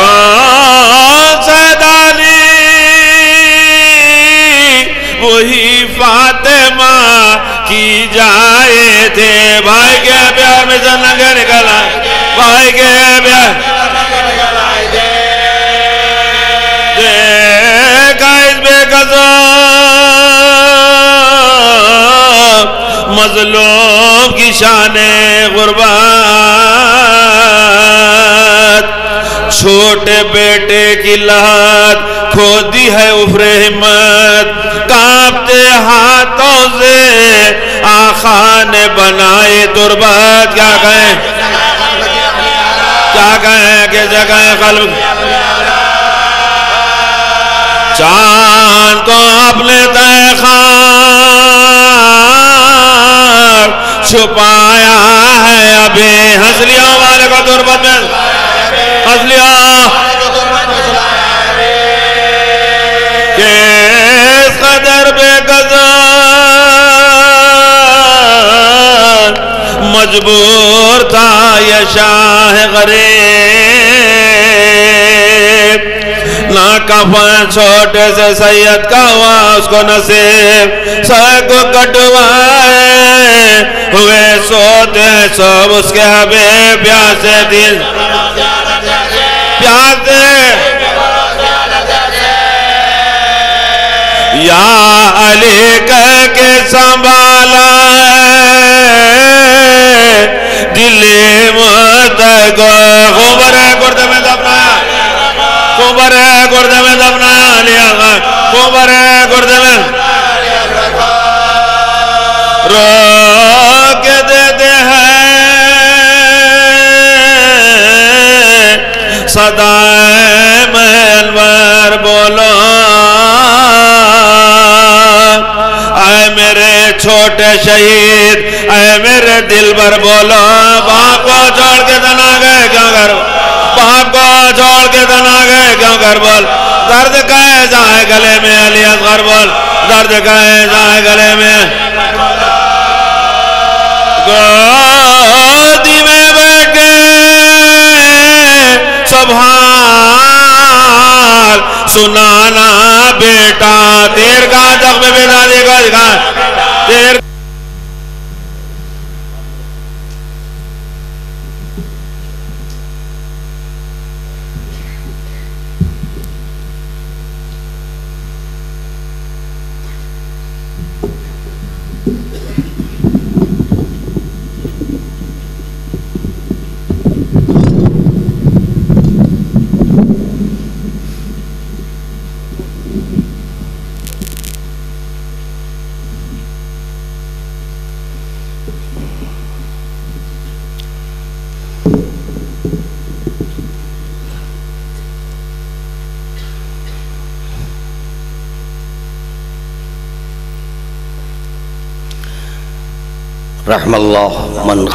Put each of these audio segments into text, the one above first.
کون سیدالی وہی فاطمہ کی جائے تھے بھائی کے پیار میں سے ننگے نکل آئے بھائی کے پیار دیکھا اس بے قصب مظلوم کی شان غربت چھوٹے بیٹے کی لات کھو دی ہے افر ہمت کانپتے ہاتھوں سے آقا نے بنائے تربت کیا کہیں کہ جگہیں قلب چاند کو اپنے تہ خار چھپایا ہے ابھی ہنس لیا والے کو تربت میں ہنس لیا کس قدر بے قدر مجبور تھا یہ شاہ غریب نہ کفن چھوٹے سے سید کا ہوا اس کو نصیب سر کو کٹوائے ہوئے سوتے سب اس کے حبیب پیاسے دل پیاسے یا علی کہہ کے سنبھالا دلی مدد کو خبر ہے گردے میں دفنایا خبر ہے گردے میں دفنایا لیا خبر ہے گردے میں رو کے دیتے ہیں صدائے میں انور بولو اے میرے چھوٹے شہید اے میرے دل بر بولو باپ کو چھوڑ کے دنا گئے کیوں کر باپ کو چھوڑ کے دنا گئے کیوں کر بول درد کہے جائے گلے میں علی اصغر بول درد کہے جائے گلے میں گودی میں بیٹھ کے سبحان سنانا بیٹا تیر کا زخم بیدادی کو دکھا تیر رحم اللہ من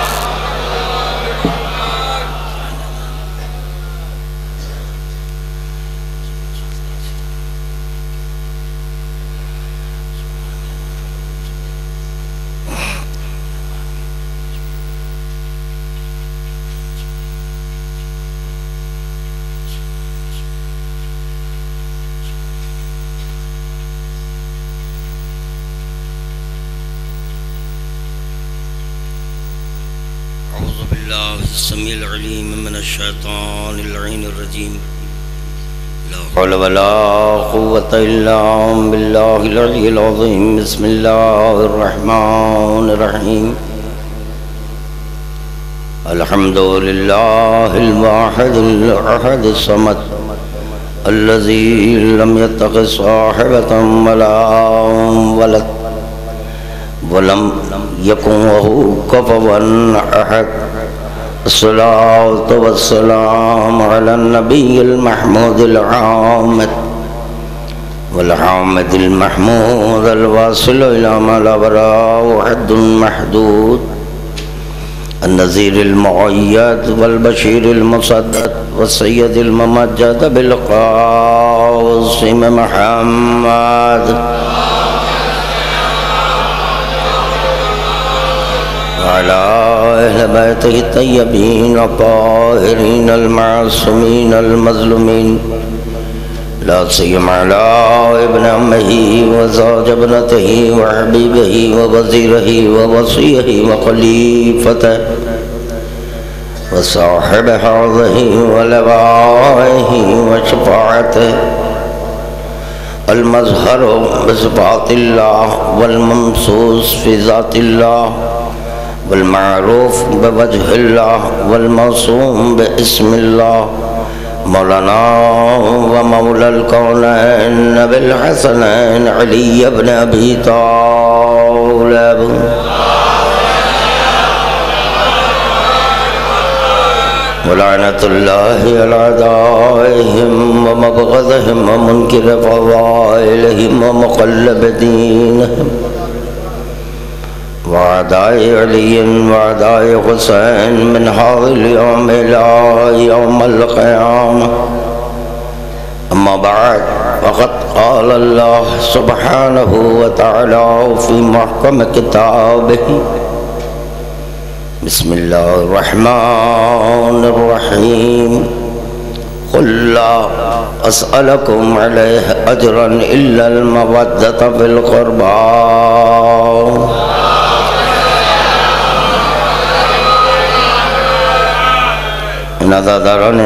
السميع العليم من الشيطان اللعين الرجيم لا حول ولا قوة إلا بالله العلي العظيم بسم الله الرحمن الرحيم الحمد لله الواحد الأحد الصمد الذي لم يتخذ صاحبة ولا ولد ولم يكن له كفوا أحد الصلاة والسلام على النبي المحمود العامد والحامد المحمود الواصل إلى ما لا براء حد محدود النذير المؤيد والبشير المصدد والسيد الممجد بالقاسم محمد وعلى أهل بيته الطيبين الطاهرين المعصومين المظلومين لا سيما على ابن عمه وزوج ابنته وحبيبه ووزيره ووصيه وخليفته وصاحب حوضه ولوائه وشفاعته المظهر بصفات الله والممسوس في ذات الله والمعروف بوجه الله والموصوم باسم الله مولانا ومولى الكونين بالحسنين علي بن أبي طالب ولعنة الله على أعدائهم ومبغضهم ومنكر فضائلهم ومقلب دينهم وأعداء علي وأعداء حسين من هذا اليوم إلى يوم القيامة. أما بعد فقد قال الله سبحانه وتعالى في محكم كتابه بسم الله الرحمن الرحيم قل لا أسألكم عليه أجرا إلا المودة في القربى ناداداران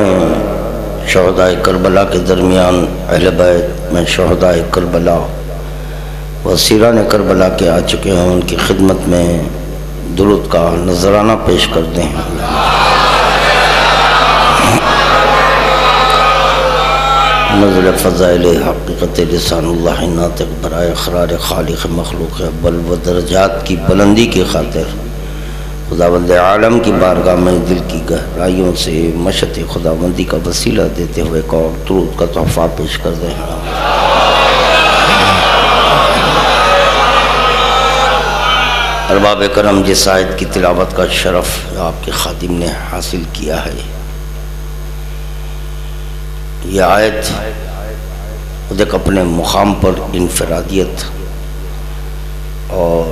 شہدائے کربلا کے درمیان اہل بیت میں شہدائے کربلا و اسیران کربلا کے آ چکے ہیں، ان کی خدمت میں درود کا نذرانہ پیش کرتے ہیں۔ نزل فضائل حقیقت لسان اللہ ناطق برائے اقرار خالق مخلوق اول و درجات کی بلندی کی خاطر خداوند عالم کی بارگاہ میں دل کی گہرائیوں سے مشت خداوندی کا وسیلہ دیتے ہوئے ایک اور درود کا تحفہ پیش کرتے ہیں۔ ارباب کرم جس آیت کی تلاوت کا شرف آپ کے خادم نے حاصل کیا ہے، یہ آیت خود ایک اپنے مقام پر انفرادیت اور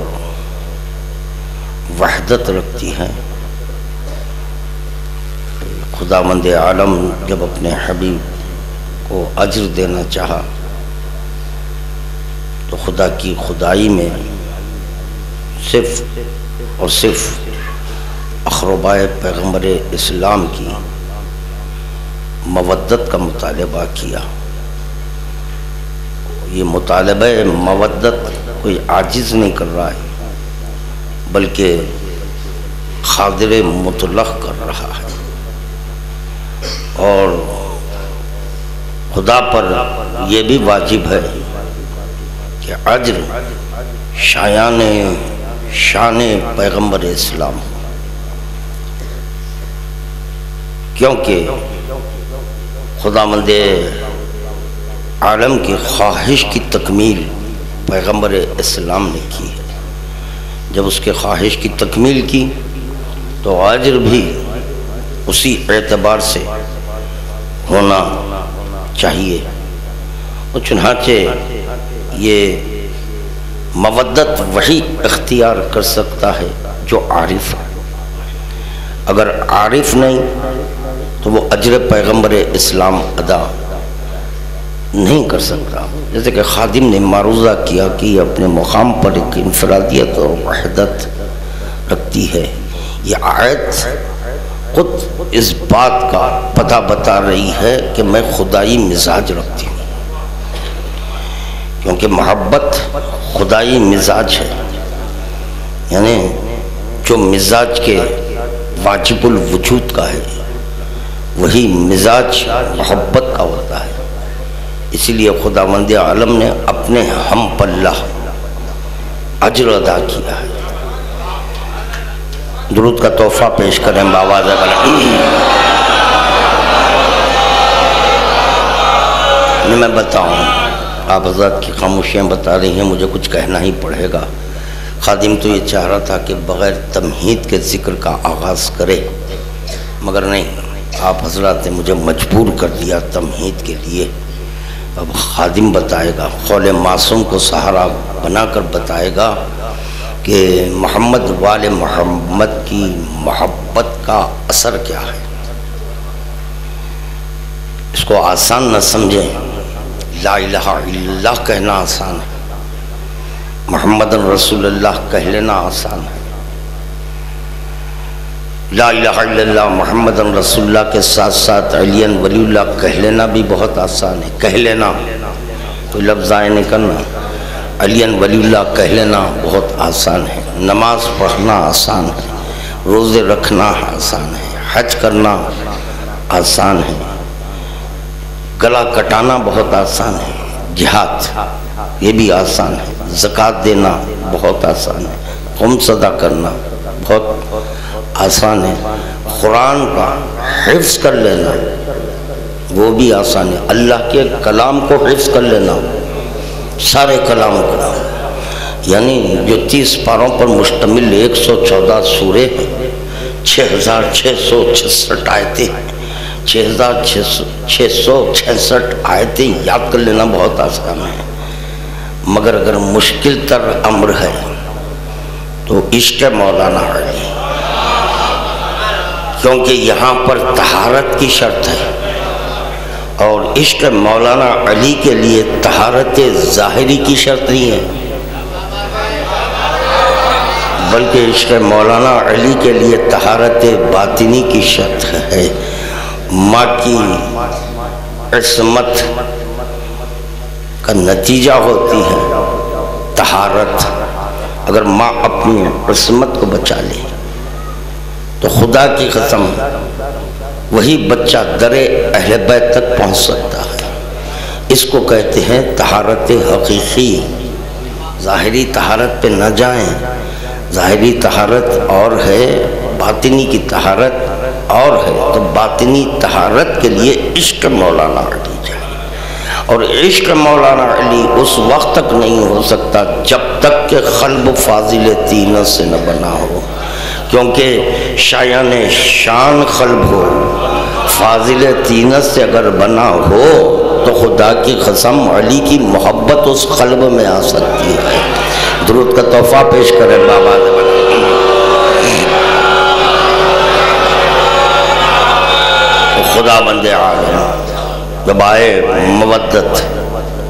وحدت رکھتی ہے۔ خداوند عالم جب اپنے حبیب کو اجر دینا چاہا تو خدا کی خدائی میں صرف اور صرف اقربائے پیغمبر اسلام کی مودت کا مطالبہ کیا۔ یہ مطالبہ مودت کوئی عاجز نہیں کر رہا ہے بلکہ خاضر مطلق کر رہا ہے، اور خدا پر یہ بھی واجب ہے کہ اجر شان پیغمبر اسلام، کیونکہ خداوند عالم کی خواہش کی تکمیل پیغمبر اسلام نے کی ہے۔ جب اس کے خواہش کی تکمیل کی تو اجر بھی اسی اعتبار سے ہونا چاہیے، اور چنانچہ یہ مودت وہی اختیار کر سکتا ہے جو عارف ہے۔ اگر عارف نہیں تو وہ اجر پیغمبر اسلام ادا نہیں کر سکتا۔ جیسے کہ خادم نے معروضہ کیا کہ یہ اپنے مقام پر ایک انفرادیت اور وحدت رکھتی ہے، یہ آیت خود اس بات کا پتہ بتا رہی ہے کہ میں خدائی مزاج رکھتی ہوں، کیونکہ محبت خدائی مزاج ہے، یعنی جو مزاج کے واجب الوجود کا ہے وہی مزاج محبت کا ہوتا ہے۔ اسی لیے خداوند عالم نے اپنے ہم پلہ اجر ادا کیا ہے۔ درود کا تحفہ پیش کریں بآواز بلند۔ میں بتاؤں، آپ حضرات کی خاموشیاں بتا رہی ہیں، مجھے کچھ کہنا ہی پڑے گا۔ خادم تو یہ چاہ رہا تھا کہ بغیر تمہید کے ذکر کا آغاز کرے، مگر نہیں، آپ حضرات نے مجھے مجبور کر دیا تمہید کے لیے۔ اب خادم بتائے گا، قول معصوم کو سہارا بنا کر بتائے گا کہ محمد وال محمد کی محبت کا اثر کیا ہے۔ اس کو آسان نہ سمجھیں، لا الہ الا اللہ کہنا آسان ہے، محمد رسول اللہ کہہ لینا آسان ہے۔ لا الہ الا اللہ محمد رسول اللہ کے ساتھ ساتھ علی ولی اللہ کہہ لینا بھی بہت آسان ہے۔ کہہ لینا کوئی لفظ ضائع نہیں کرنا، علی ولی اللہ کہہ لینا بہت آسان ہے۔ نماز پڑھنا آسان ہے، روزے رکھنا آسان ہے، حج کرنا آسان ہے، گلا کٹانا بہت آسان ہے، جہاد یہ بھی آسان ہے، زکوٰۃ دینا بہت آسان ہے، خمس ادا کرنا بہت آسان ہے، قرآن کا حفظ کر لینا وہ بھی آسان ہے، اللہ کے کلام کو حفظ کر لینا، سارے کلام کو، یعنی جو 30 پاروں پر مشتمل 114 سورے ہیں، 6666 آیتیں، 6666 آیتیں یاد کر لینا بہت آسان ہے، مگر اگر مشکل تر امر ہے تو عشق مولانا علی، کیونکہ یہاں پر طہارت کی شرط ہے، اور عشق مولانا علی کے لیے طہارت ظاہری کی شرط نہیں ہے، بلکہ عشق مولانا علی کے لیے طہارت باطنی کی شرط ہے۔ ماں کی عصمت کا نتیجہ ہوتی ہے طہارت، اگر ماں اپنی عصمت کو بچا لے تو خدا کی قسم وہی بچہ در اہل بیت تک پہنچ سکتا ہے۔ اس کو کہتے ہیں طہارت حقیقی۔ ظاہری طہارت پہ نہ جائیں، ظاہری طہارت اور ہے، باطنی کی طہارت اور ہے، تو باطنی طہارت کے لیے عشق مولانا علی چاہیے، اور عشق مولانا علی اس وقت تک نہیں ہو سکتا جب تک کہ قلب فاضل طینت سے نہ بنا ہو، کیونکہ شایان شان قلب ہو، فاضل طینت سے اگر بنا ہو تو خدا کی قسم علی کی محبت اس قلب میں آ سکتی ہے۔ درود کا تحفہ پیش کریں بابا خدا بند عالم۔ جب آئے مودت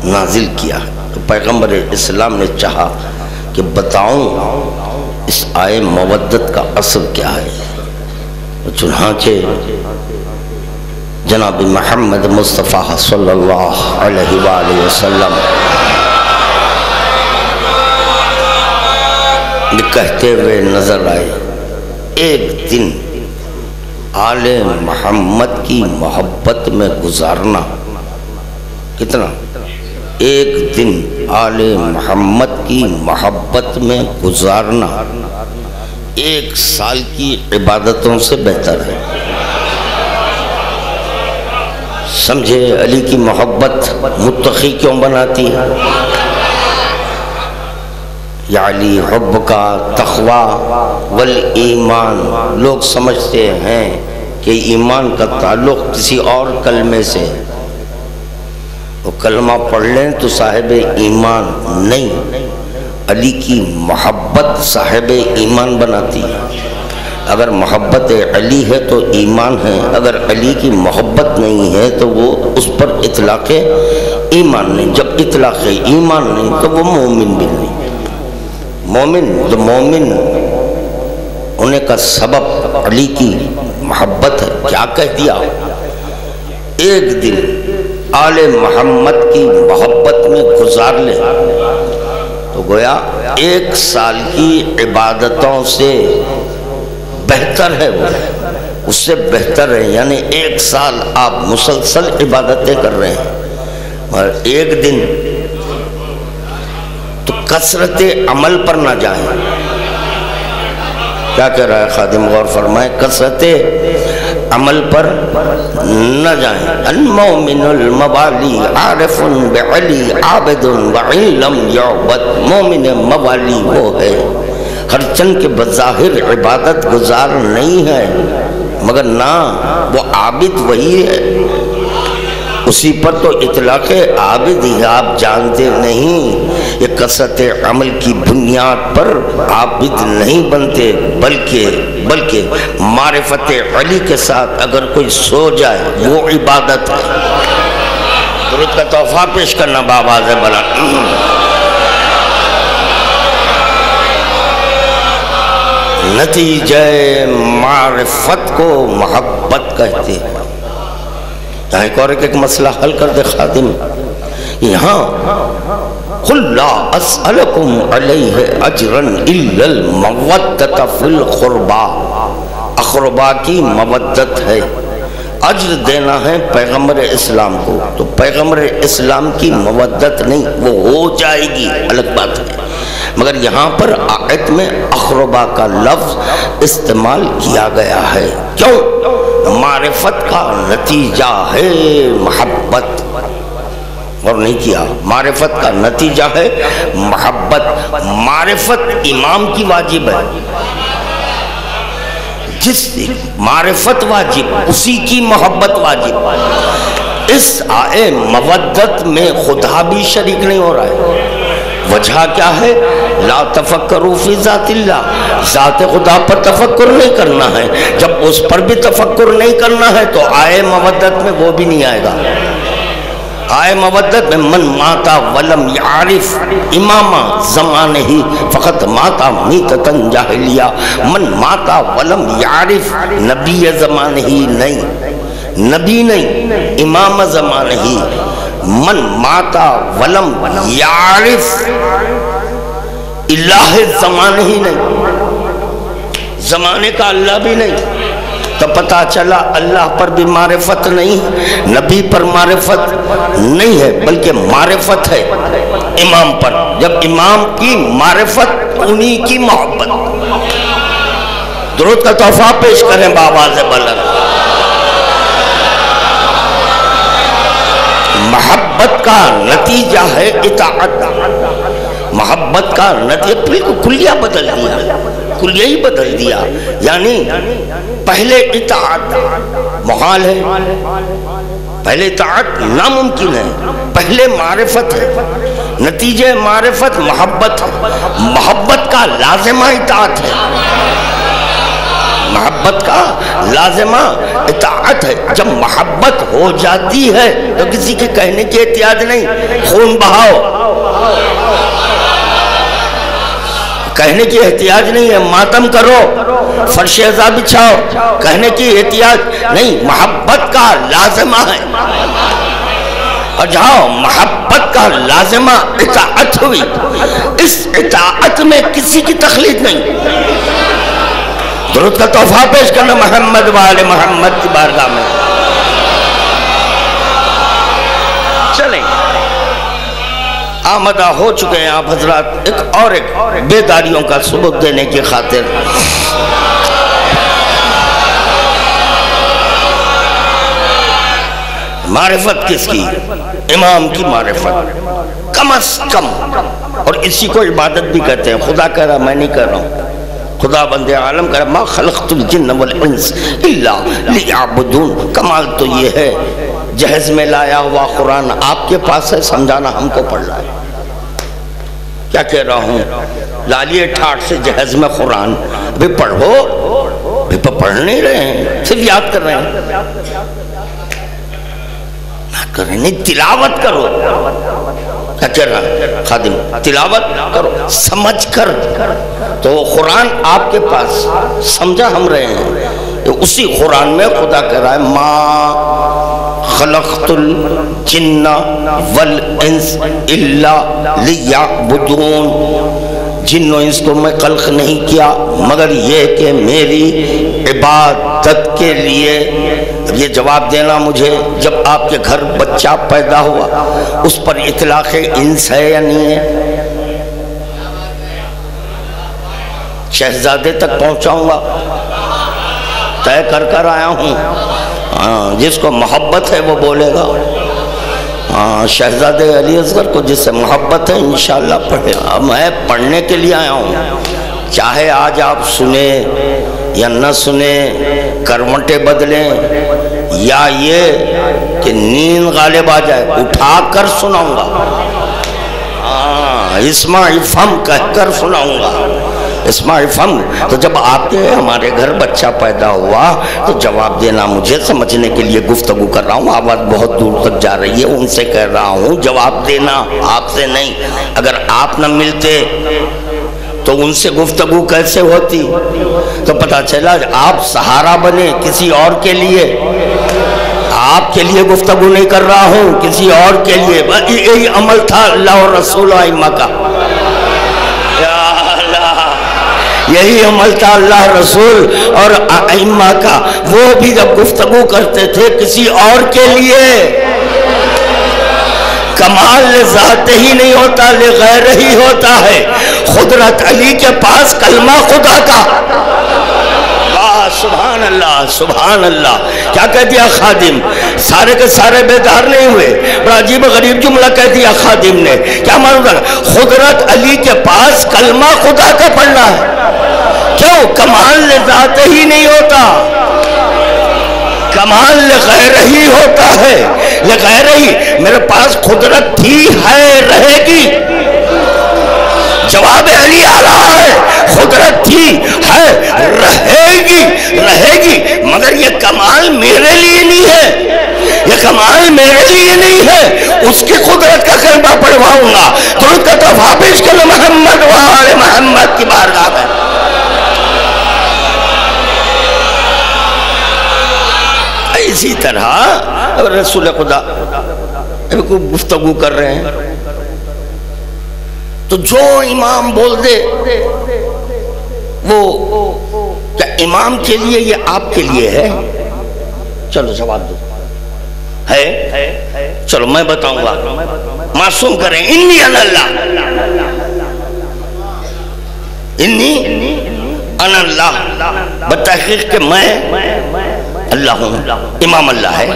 نازل کیا تو پیغمبر اسلام نے چاہا کہ بتاؤں اس آئے مودت کا اصل کیا ہے، چنانچہ جناب محمد مصطفیٰ صلی اللہ علیہ وآلہ وسلم کہتے ہوئے نظر آئے، ایک دن آل محمد کی محبت میں گزارنا کتنا؟ ایک دن آل محمد کی محبت میں گزارنا 1 سال کی عبادتوں سے بہتر ہے۔ سمجھے علی کی محبت متقی کیوں بناتی ہے؟ یا علی حب کا تقوی والایمان، لوگ سمجھتے ہیں کہ ایمان کا تعلق کسی اور کلمے سے، وہ کلمہ پڑھ لیں تو صاحب ایمان نہیں، علی کی محبت صاحب ایمان بناتی ہے۔ اگر محبت علی ہے تو ایمان ہے، اگر علی کی محبت نہیں ہے تو وہ اس پر اطلاق ایمان نہیں، جب اطلاق ایمان نہیں تو وہ مومن بھی نہیں۔ مومن ہونے کا سبب علی کی محبت ہے۔ کیا کہہ دیا؟ ایک دن آل محمد کی محبت میں گزار لے تو گویا 1 سال کی عبادتوں سے بہتر ہے، وہ اس سے بہتر ہے، یعنی 1 سال آپ مسلسل عبادتیں کر رہے ہیں، اور ایک دن تو کثرت عمل پر نہ جائیں۔ کیا کہہ رہا ہے خادم؟ غور فرمائیں، کثرت عمل پر نہ جائیں۔ المومن الموالی عارف بعلی عابد وعن لم یعبد، مومن موالی وہ ہے ہر چند کے بظاہر عبادت گزار نہیں ہے، مگر نہ وہ عابد وہی ہے، اسی پر تو اطلاق عابد ہی۔ آپ جانتے نہیں یہ کثرت عمل کی بنیاد پر عابد نہیں بنتے، بلکہ معرفت علی کے ساتھ اگر کوئی سو جائے وہ عبادت ہے۔ درود کا تحفہ پیش کرنا بآواز بلند۔ نتیجہ معرفت کو محبت کہتے ہیں۔ یہاں ایک اور ایک مسئلہ حل کر دے خادم، یہاں قُلْ لَا أَسْأَلَكُمْ عَلَيْهِ أَجْرًا إِلَّا الْمَوَدَّةَ فِي الْقُرْبَى، اقربا کی مودت ہے، اجر دینا ہے پیغمبر اسلام کو، تو پیغمبر اسلام کی مودت نہیں، وہ ہو جائے گی، الگ بات ہے، مگر یہاں پر آیت میں اقربا کا لفظ استعمال کیا گیا ہے۔ کیوں؟ معرفت کا نتیجہ ہے محبت، اور نہیں کیا، معرفت کا نتیجہ ہے محبت۔ معرفت امام کی واجب ہے، جس معرفت واجب اسی کی محبت واجب۔ اس آئے مودت میں خدا بھی شریک نہیں ہو رہا ہے، وجہ کیا ہے؟ لا تفکروا فی ذات اللہ، ذات خدا پر تفکر نہیں کرنا ہے۔ جب اس پر بھی تفکر نہیں کرنا ہے تو آئے مودت میں وہ بھی نہیں آئے گا۔ آئے مودت میں من ماتا ولم یعرف امامہ زمانہ ہی فقط ماتا میتتن جاہلیہ، من ماتا ولم یعرف نبی زمانہ ہی نہیں، نبی نہیں، امام زمانہ ہی، من ماتا ولم یعرف الہ زمانہ ہی نہیں، زمانے کا اللہ بھی نہیں، تو پتا چلا اللہ پر بھی معرفت نہیں، نبی پر معرفت نہیں ہے، بلکہ معرفت ہے امام پر۔ جب امام کی معرفت انہی کی محبت۔ درود کا تحفہ پیش کریں بآواز بلند۔ محبت کا نتیجہ ہے اطاعت، محبت کا نتیجہ بالکل کلیہ بدل دیا، کلیہ ہی بدل دیا، یعنی پہلے اطاعت محال ہے، پہلے اطاعت ناممکن ہے، پہلے معرفت ہے، نتیجہ معرفت محبت ہے، محبت کا لازمہ اطاعت ہے، محبت کا لازمہ اطاعت ہے۔ جب محبت ہو جاتی ہے تو کسی کے کہنے کی احتیاج نہیں، خون بہاؤ، کہنے کی احتیاج نہیں ہے، ماتم کرو، فرش عزا بچھاؤ، کہنے کی احتیاج نہیں، محبت کا لازمہ ہے۔ اور جہاں محبت کا لازمہ اطاعت ہوئی، اس اطاعت میں کسی کی تخلیق نہیں۔ درود کا تحفہ پیش کرنا محمد وآل محمد کی بارگاہ میں۔ چلیں آمدہ ہو چکے ہیں آپ حضرات ایک بیداریوں کا ثبوت دینے کی خاطر۔ معرفت کس کی؟ امام کی معرفت کم از کم، اور اسی کو عبادت بھی کہتے ہیں۔ خدا کہہ رہا، میں نہیں کہہ رہا ہوں، خدا بند عالم کہہ رہا، ما خلقت الجن والانس الا لیعبدون۔ کمال تو یہ ہے جہز میں لایا ہوا قرآن آپ کے پاس ہے، سمجھانا ہم کو پڑھ رہا ہے۔ کیا کہہ رہا ہوں؟ لالیے ٹھاٹ سے جہز میں قرآن، ابھی پڑھو، ابھی پڑھ نہیں رہے ہیں، صرف یاد کر رہے ہیں، نہ کریں، نہیں تلاوت کرو۔ کیا کہہ رہا ہے خادم؟ تلاوت کرو سمجھ کر، تو قرآن آپ کے پاس، سمجھا ہم رہے ہیں، اسی قرآن میں خدا کہہ رہا ہے ما خلقت الجن والانس الا لیعبدون، جن و انس کو میں خلق نہیں کیا مگر یہ کہ میری عبادت کے لیے۔ یہ جواب دینا مجھے، جب آپ کے گھر بچہ پیدا ہوا اس پر اطلاق انس ہے یا نہیں ہے؟ شہزادے تک پہنچاؤں گا، طے کر کر آیا ہوں، جس کو محبت ہے وہ بولے گا۔ شہزادے علی اصغر کو جس سے محبت ہے انشاءاللہ پڑھے گا۔ میں پڑھنے کے لیے آیا ہوں، چاہے آج آپ سنیں یا نہ سنیں، کروٹیں بدلیں، یا یہ کہ نیند غالب آ جائے، اٹھا کر سناؤں گا۔ اسمع فم کہہ کر سناؤں گا، اسمع فم۔ تو جب آپ کے ہمارے گھر بچہ پیدا ہوا تو جواب دینا مجھے، سمجھنے کے لیے گفتگو کر رہا ہوں، آواز بہت دور تک جا رہی ہے، ان سے کہہ رہا ہوں جواب دینا، آپ سے نہیں۔ اگر آپ نہ ملتے تو ان سے گفتگو کیسے ہوتی؟ تو پتہ چلا آپ سہارا بنے کسی اور کے لیے، آپ کے لیے گفتگو نہیں کر رہا ہوں، کسی اور کے لیے۔ یہی عمل تھا اللہ اور رسول ائمہ کا، یا اللہ، یہی عمل تھا اللہ رسول اور ائمہ کا۔ وہ بھی جب گفتگو کرتے تھے کسی اور کے لیے، کمال لذات ہی نہیں ہوتا، لغیر ہی ہوتا ہے۔ خضرت علی کے پاس کلمہ خدا کا، سبحان اللہ سبحان اللہ، کیا کہہ دیا خادم؟ سارے کے سارے بیدار نہیں ہوئے، بڑا عجیب غریب جملہ کہہ دیا خادم نے، کیا معلوم تھا؟ خضرت علی کے پاس کلمہ خدا کا پڑھنا ہے، کیوں؟ کمال لذات ہی نہیں ہوتا، کمال لغیر ہی ہوتا ہے، لغیر ہی۔ میرے پاس قدرت تھی، ہے، رہے گی، جواب علی آ رہا ہے، قدرت تھی، ہے، رہے گی، رہے گی، مگر یہ کمال میرے لیے نہیں ہے، یہ کمال میرے لیے نہیں ہے، اس کی قدرت کا کلمہ پڑھواؤں گا۔ درود کا تحفہ پیش کرو محمد و آل محمد کی بارگاہ میں۔ اسی طرح رسول خدا کو گفتگو کر رہے ہیں تو جو امام بول دے وہ کیا امام کے لیے یہ آپ کے لیے ہے؟ چلو جواب دو، ہے؟ چلو میں بتاؤں گا، معصوم کریں، انی انا اللہ، انی انا اللہ، بتحقیق کہ میں اللہ ہوں، امام اللہ ہے۔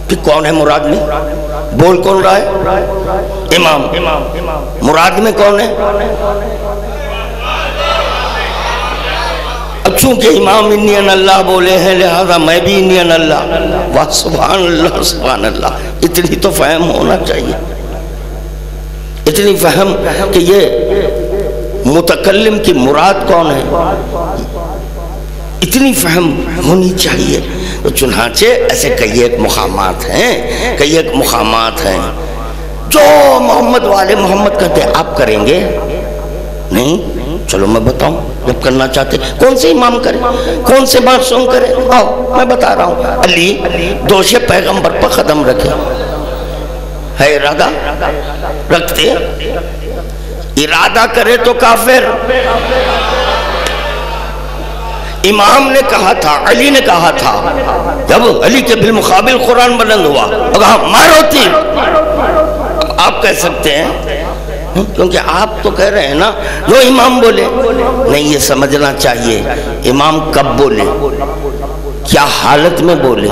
پھر کون ہے مراد میں؟ بول کون رہا ہے؟ امام۔ مراد میں کون ہے؟ اب چونکہ امام انی ان اللہ بولے ہیں لہذا میں بھی انی ان اللہ۔ واہ سبحان اللہ سبحان اللہ، اتنی تو فہم ہونا چاہیے، اتنی فہم کہ یہ متکلم کی مراد کون ہے، اتنی فہم ہونی چاہیے۔ تو چنانچہ ایسے کئی ایک مقامات ہیں، کئی ایک مقامات ہیں جو محمد والے محمد کہتے ہیں، آپ کریں گے نہیں؟ چلو میں بتاؤں، جب کرنا چاہتے کون سے امام کرے، کون سے معصوم کرے؟ آؤ میں بتا رہا ہوں۔ علی دوش پیغمبر پر قدم رکھے، ہے ارادہ رکھتے، ارادہ کرے تو کافر۔ امام نے کہا تھا، علی نے کہا تھا، جب علی کے بالمقابل قرآن بلند ہوا کہا مارو تیر۔ اب آپ کہہ سکتے ہیں کیونکہ آپ تو کہہ رہے ہیں نا جو امام بولے، نہیں، یہ سمجھنا چاہیے امام کب بولے، کیا حالت میں بولے،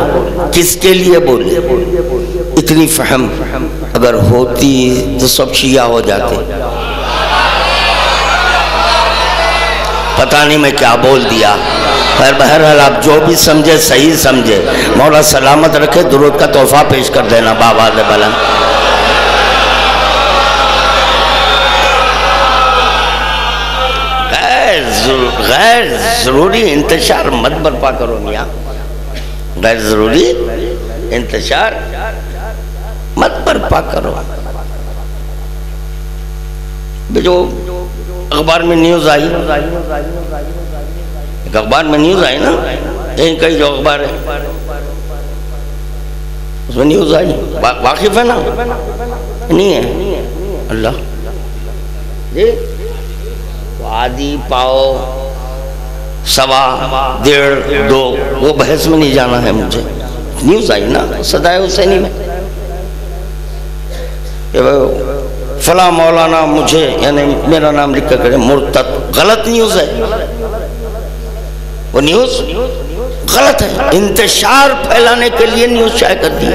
کس کے لیے بولے۔ اتنی فہم اگر ہوتی تو سب شیعہ ہو جاتے۔ پتہ نہیں میں کیا بول دیا، خیر بہرحال آپ جو بھی سمجھے صحیح سمجھے، مولا سلامت رکھے۔ درود کا تحفہ پیش کر دینا بآواز بلند۔ غیر ضروری انتشار مت برپا کرو میاں، غیر ضروری انتشار مت برپا کرو۔ جو اخبار میں نیوز آئی، ایک اخبار میں نیوز آئی نا، یہیں کئی جو اخبار ہے اس میں نیوز آئی، واقف ہے نا؟ نہیں ہے اللہ جی، آدھی پاؤ سوا ڈیڑھ دو، وہ بحث میں نہیں جانا ہے مجھے۔ نیوز آئی نا صدائے حسینی میں، فلاں مولانا مجھے یعنی میرا نام لکھ کر کرے مرتد، غلط نیوز ہے، وہ نیوز غلط ہے، انتشار پھیلانے کے لیے نیوز شائع کر دی،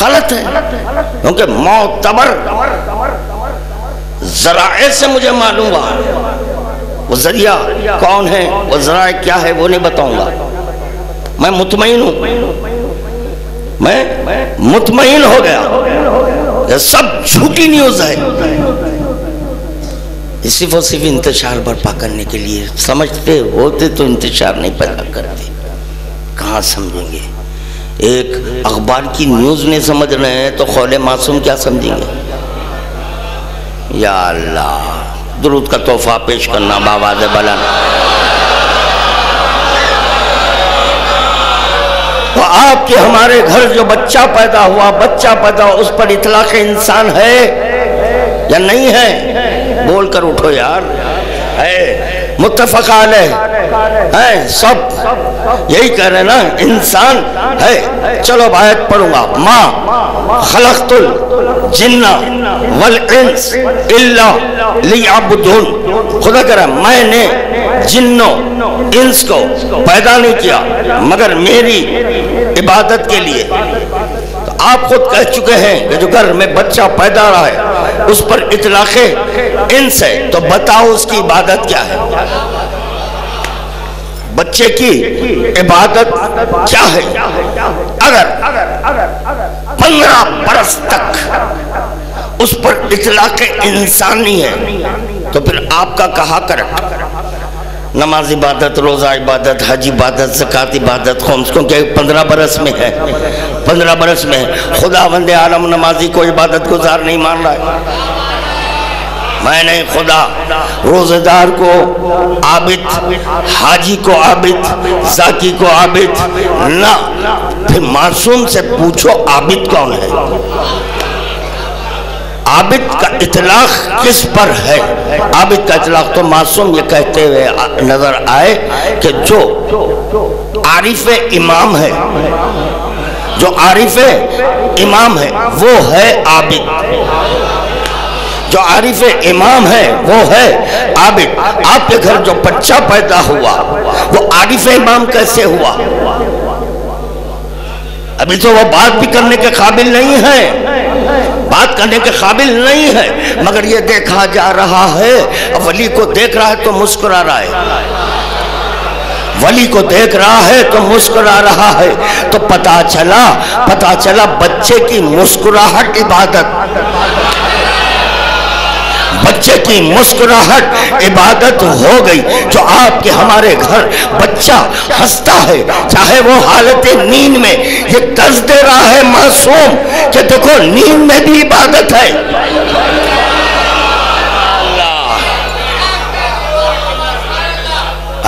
غلط ہے، کیونکہ معتبر ذرائع سے مجھے معلوم ہوا، وہ ذریعہ کون ہے، وہ ذرائع کیا ہے وہ نہیں بتاؤں گا، میں مطمئن ہوں، میں مطمئن ہو گیا یہ سب جھوٹی نیوز ہے، صرف اور صرف انتشار برپا کرنے کے لیے، سمجھتے ہوتے تو انتشار نہیں پیدا کرتے، کہاں سمجھیں گے؟ ایک اخبار کی نیوز نہیں سمجھ رہے ہیں تو خول معصوم کیا سمجھیں گے؟ یا اللہ، درود کا تحفہ پیش کرنا بآواز بلند۔ تو آپ کے ہمارے گھر جو بچہ پیدا ہوا اس پر اطلاق انسان ہے یا نہیں ہے؟ بول کر اٹھو یار، ہے متفق علیہ ہے، سب یہی کہہ رہے ہیں نا، انسان ہے۔ چلو آیت پڑھوں گا، ما خلقت الجن والانس الا لیعبدون، خدا کہہ رہا ہے میں نے جنوں انس کو پیدا نہیں کیا مگر میری عبادت کے لیے۔ تو آپ خود کہہ چکے ہیں کہ جو گھر میں بچہ پیدا رہا ہے اس پر اطلاق انس ہے، تو بتاؤ اس کی عبادت کیا ہے؟ بچے کی عبادت کیا ہے؟ اگر 15 برس تک اس پر اطلاق انسانی ہے تو پھر آپ کا کہا کریں نماز عبادت، روزہ عبادت، حج عبادت، زکوٰۃ عبادت، خمس، کیونکہ 15 برس میں ہے، 15 برس میں ہے۔ خداوند عالم نمازی کو عبادت گزار نہیں مان رہا ہے، میں نے خدا روزہ دار کو عابد، حاجی کو عابد، زاکی کو عابد نہ۔ پھر معصوم سے پوچھو عابد کون ہے؟ عابد کا اطلاق کس پر ہے؟ عابد کا اطلاق تو معصوم یہ کہتے ہوئے نظر آئے کہ جو عارف امام ہے، جو عارف امام ہے وہ ہے عابد، جو عارف امام ہے وہ ہے عابد۔ آپ کے گھر جو بچہ پیدا ہوا وہ عارف امام کیسے ہوا؟ ابھی تو وہ بات بھی کرنے کے قابل نہیں ہے، بات کرنے کے قابل نہیں ہے، مگر یہ دیکھا جا رہا ہے، ولی کو دیکھ رہا ہے تو مسکرا رہا ہے، ولی کو دیکھ رہا ہے تو مسکرا رہا ہے، تو پتا چلا بچے کی مسکراہٹ عبادت، بچے کی مسکراہٹ عبادت ہو گئی۔ جو آپ کے ہمارے گھر بچہ ہنستا ہے، چاہے وہ حالت نیند میں یہ درس دے رہا ہے معصوم کہ دیکھو نیند میں بھی عبادت ہے۔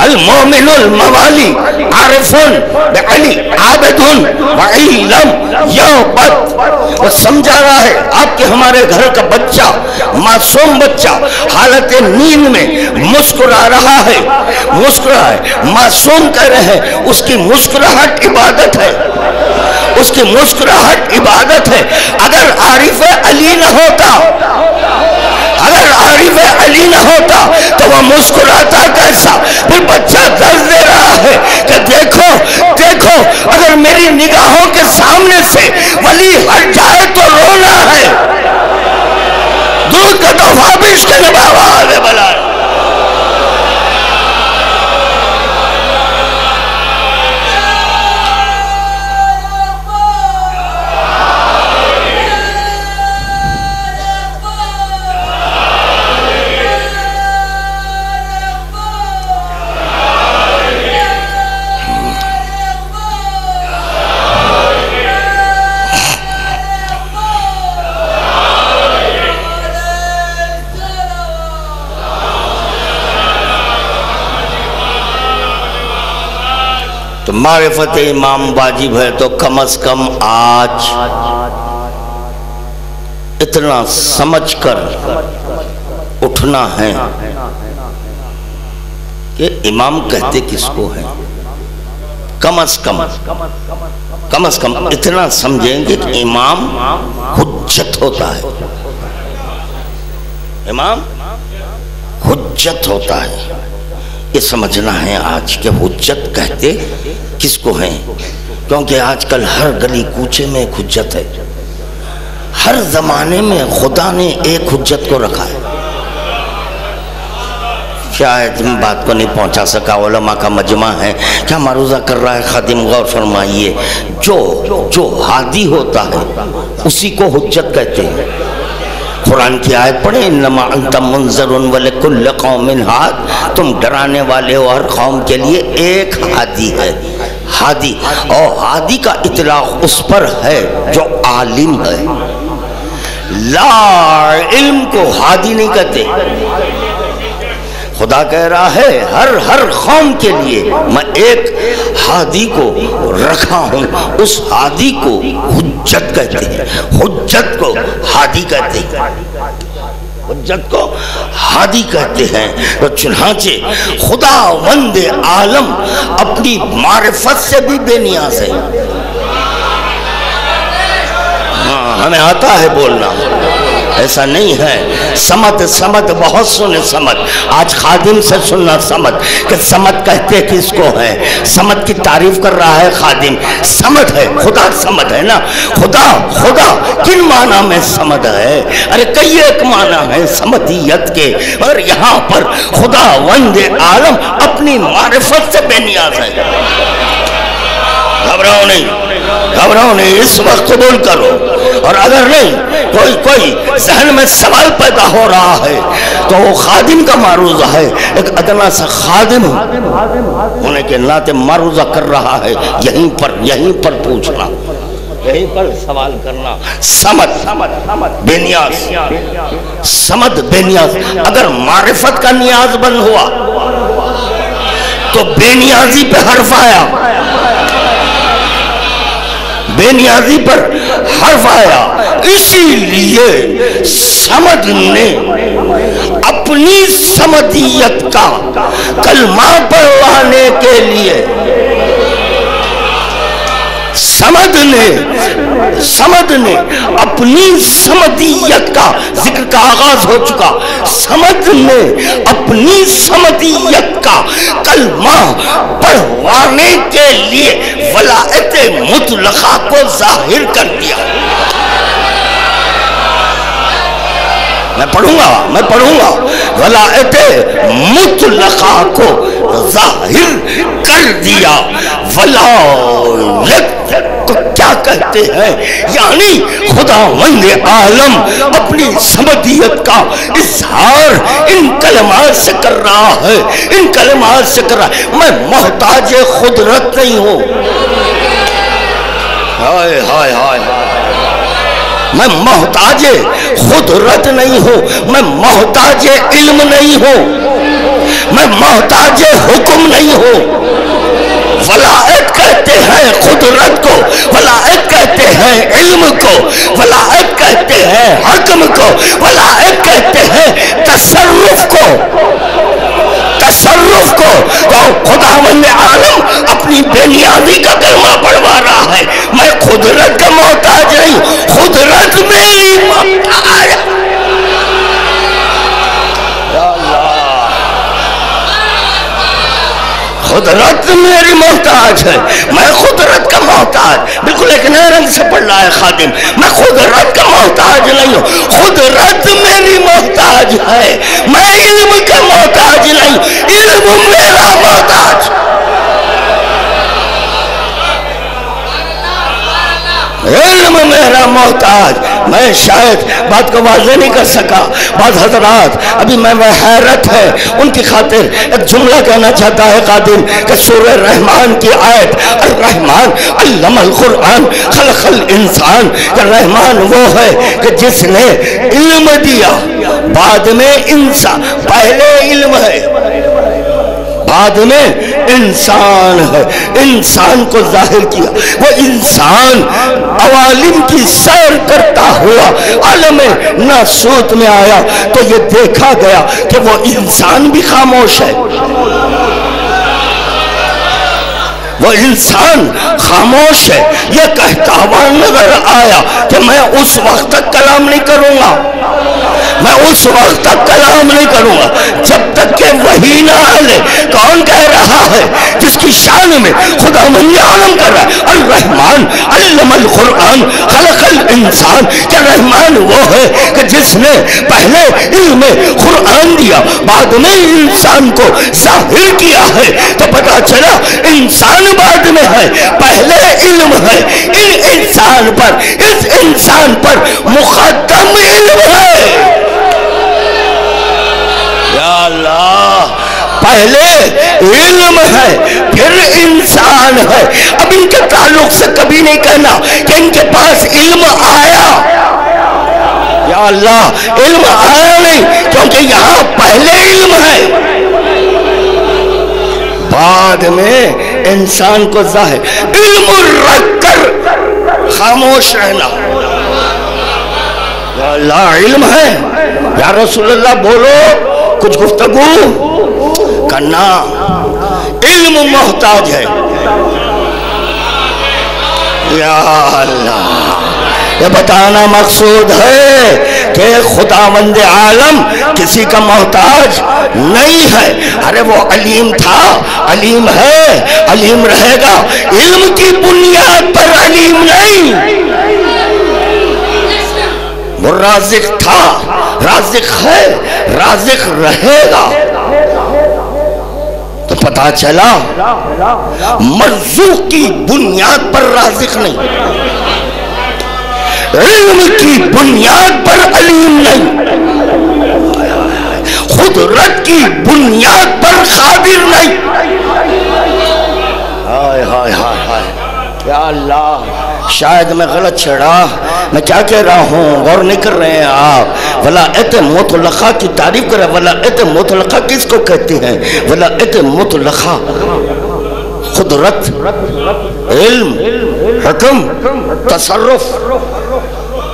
المومن الموالی عارفون بعلی عابدون وعلم یعبد۔ وہ سمجھا رہا ہے آپ کے ہمارے گھر کا بچہ، معصوم بچہ حالت نیند میں مسکرا رہا ہے، معصوم کہہ رہے ہیں اس کی مسکراہٹ عبادت ہے، اس کی مسکراہٹ عبادت ہے۔ اگر عارف علی نہ ہوتا، اگر عارف علی نہ ہوتا تو وہ مسکراتا کیسا؟ پھر بچہ درد دے رہا ہے کہ دیکھو اگر میری نگاہوں کے سامنے سے ولی ہٹ جائے تو رونا ہے۔ دودھ کا تحفہ پیش کرنے بآواز بلند۔ تو معرفت امام واجب ہے، تو کم از کم آج اتنا سمجھ کر اٹھنا ہے کہ امام کہتے کس کو ہیں۔ کم از کم اتنا سمجھیں گے کہ امام حجت ہوتا ہے، امام حجت ہوتا ہے۔ یہ سمجھنا ہے آج کہ حجت کہتے کس کو ہیں، کیونکہ آج کل ہر گلی کوچے میں ایک حجت ہے، ہر زمانے میں خدا نے ایک حجت کو رکھا ہے۔ شاید بات کو نہیں پہنچا سکا، علماء کا مجمع ہے، کیا معروضہ کر رہا ہے خادم؟ غور فرمائیے، جو ہادی ہوتا ہے اسی کو حجت کہتے ہیں۔ قرآن کی آیت پڑھیں، انما انت منذر ولکل قوم ہاد، تم ڈرانے والے ہو ہر قوم کے لیے ایک ہادی ہے۔ ہادی، اور ہادی کا اطلاق اس پر ہے جو عالم ہے، لا علم کو ہادی نہیں کہتے۔ خدا کہہ رہا ہے ہر قوم کے لیے میں ایک ہادی کو رکھا ہوں، اس ہادی کو حجت کہتے ہیں، حجت کو ہادی کہتے ہیں، حجت کو ہادی کہتے ہیں۔ تو چنانچہ خداوند عالم اپنی معرفت سے بھی بے نیاز ہے۔ ہمیں آتا ہے بولنا، ایسا نہیں ہے۔ سمت بہت سنے سمت، آج خادم سے سننا سمت کہ سمت کہتے کس کو ہے؟ سمت کی تعریف کر رہا ہے خادم، سمت ہے، خدا سمت ہے نا۔ خدا کن معنی میں سمت ہے؟ ارے کئی ایک معنی ہے سمتیت کے، اور یہاں پر خداوند عالم اپنی معرفت سے بے نیاز ہے۔ گھبراؤ نہیں، اس وقت قبول کرو، اور اگر نہیں کوئی ذہن میں سوال پیدا ہو رہا ہے تو وہ خادم کا معروضہ ہے، ایک ادنا سا خادم ہونے کے ناطے معروضہ کر رہا ہے، یہیں پر پوچھنا، یہیں پر سوال کرنا۔ سمت بے نیاز، سمت بے نیاز۔ اگر معرفت کا نیاز بند ہوا تو بے نیازی پہ حرف آیا، بے نیازی پر حرف آیا، اسی لیے سمد نے اپنی سمدیت کا کلمہ پڑھوانے کے لیے سمد نے اپنی سمدیت کا ذکر کا آغاز ہو چکا، سمد نے اپنی سمدیت کا کلمہ پڑھوانے کے لیے ولایت مطلقہ کو ظاہر کر دیا۔ میں پڑھوں گا ولایت مطلقہ کو ظاہر کر دیا۔ ولایت کو کیا کہتے ہیں؟ یعنی خداوند عالم اپنی سمدیت کا اظہار ان کلمات سے کر رہا ہے، میں محتاج قدرت نہیں ہوں، میں محتاج قدرت نہیں ہوں، میں محتاج علم نہیں ہوں، میں محتاج حکم نہیں ہوں۔ ولایت کہتے ہیں قدرت کو، ولایت کہتے ہیں علم کو، ولایت کہتے ہیں حکم کو، ولایت کہتے ہیں تصرف کو۔ تو خداوند عالم اپنی بے نیازی کا کلمہ پڑھوا رہا ہے، میں قدرت کا محتاج نہیں، قدرت میری محتاج ہے۔ قدرت میری محتاج ہے، میں قدرت کا محتاج، بالکل ایک نئے رنگ سے پڑھ رہا ہے خادم، میں قدرت کا محتاج نہیں ہوں، قدرت میری محتاج ہے، میں علم کا محتاج نہیں، علم میرا محتاج۔ علم میرا محتاج۔ میں شاید بات کو واضح نہیں کر سکا، بعض حضرات ابھی میں حیرت ہے ان کی خاطر ایک جملہ کہنا چاہتا ہے خادم کہ سورہ رحمان کی آیت، الرحمن علم القرآن خلق الانسان، کہ رحمان وہ ہے کہ جس نے علم دیا، بعد میں انسان، پہلے علم ہے بعد میں انسان ہے، انسان کو ظاہر کیا۔ وہ انسان عوالم کی سیر کرتا ہوا عالم ناسوت میں آیا تو یہ دیکھا گیا کہ وہ انسان بھی خاموش ہے، وہ انسان خاموش ہے۔ یہ کہتا ہوا نظر آیا کہ میں اس وقت تک کلام نہیں کروں گا، میں اس وقت تک کلام نہیں کروں گا جب تک کہ وحی نہ آئے۔ کون کہہ رہا ہے؟ جس کی شان میں خداوند عالم کر رہا ہے، الرحمن علم القرآن خلق انسان؟ کیا رحمان وہ ہے کہ جس نے پہلے علم قرآن دیا بعد میں انسان کو ظاہر کیا ہے؟ تو پتا چلا انسان بعد میں ہے، پہلے علم ہے اس انسان پر مقدم علم ہے۔ یا اللہ، پہلے علم ہے پھر انسان ہے۔ اب ان کے تعلق سے کبھی نہیں کہنا کہ ان کے پاس علم آیا۔ یا اللہ، علم آیا نہیں، کیونکہ یہاں پہلے علم ہے، بعد میں انسان کو ظاہر۔ علم رکھ کر خاموش رہنا۔ یا اللہ، علم ہے، یا رسول اللہ بولو، کچھ گفتگو کرنا۔ علم محتاج ہے۔ یا اللہ، یہ بتانا مقصود ہے کہ خداوند عالم کسی کا محتاج نہیں ہے۔ ارے وہ علیم تھا، علیم ہے، علیم رہے گا، علم کی بنیاد پر علیم نہیں۔ وہ رازق تھا، رازق ہے، رازق رہے گا۔ تو پتا چلا مرزوق کی بنیاد پر رازق نہیں، علم کی بنیاد پر علیم نہیں، قدرت کی بنیاد پر قادر نہیں۔ ہائے ہائے ہائے ہائے، یا اللہ، شاید میں غلط چھڑا، میں کیا کہہ رہا ہوں غور نہیں کر رہے ہیں آپ۔ ولایت مطلقہ کی تعریف کریں۔ ولایت مطلقہ کس کو کہتے ہیں؟ ولایت مطلقہ قدرت، علم، حکم، تصرف۔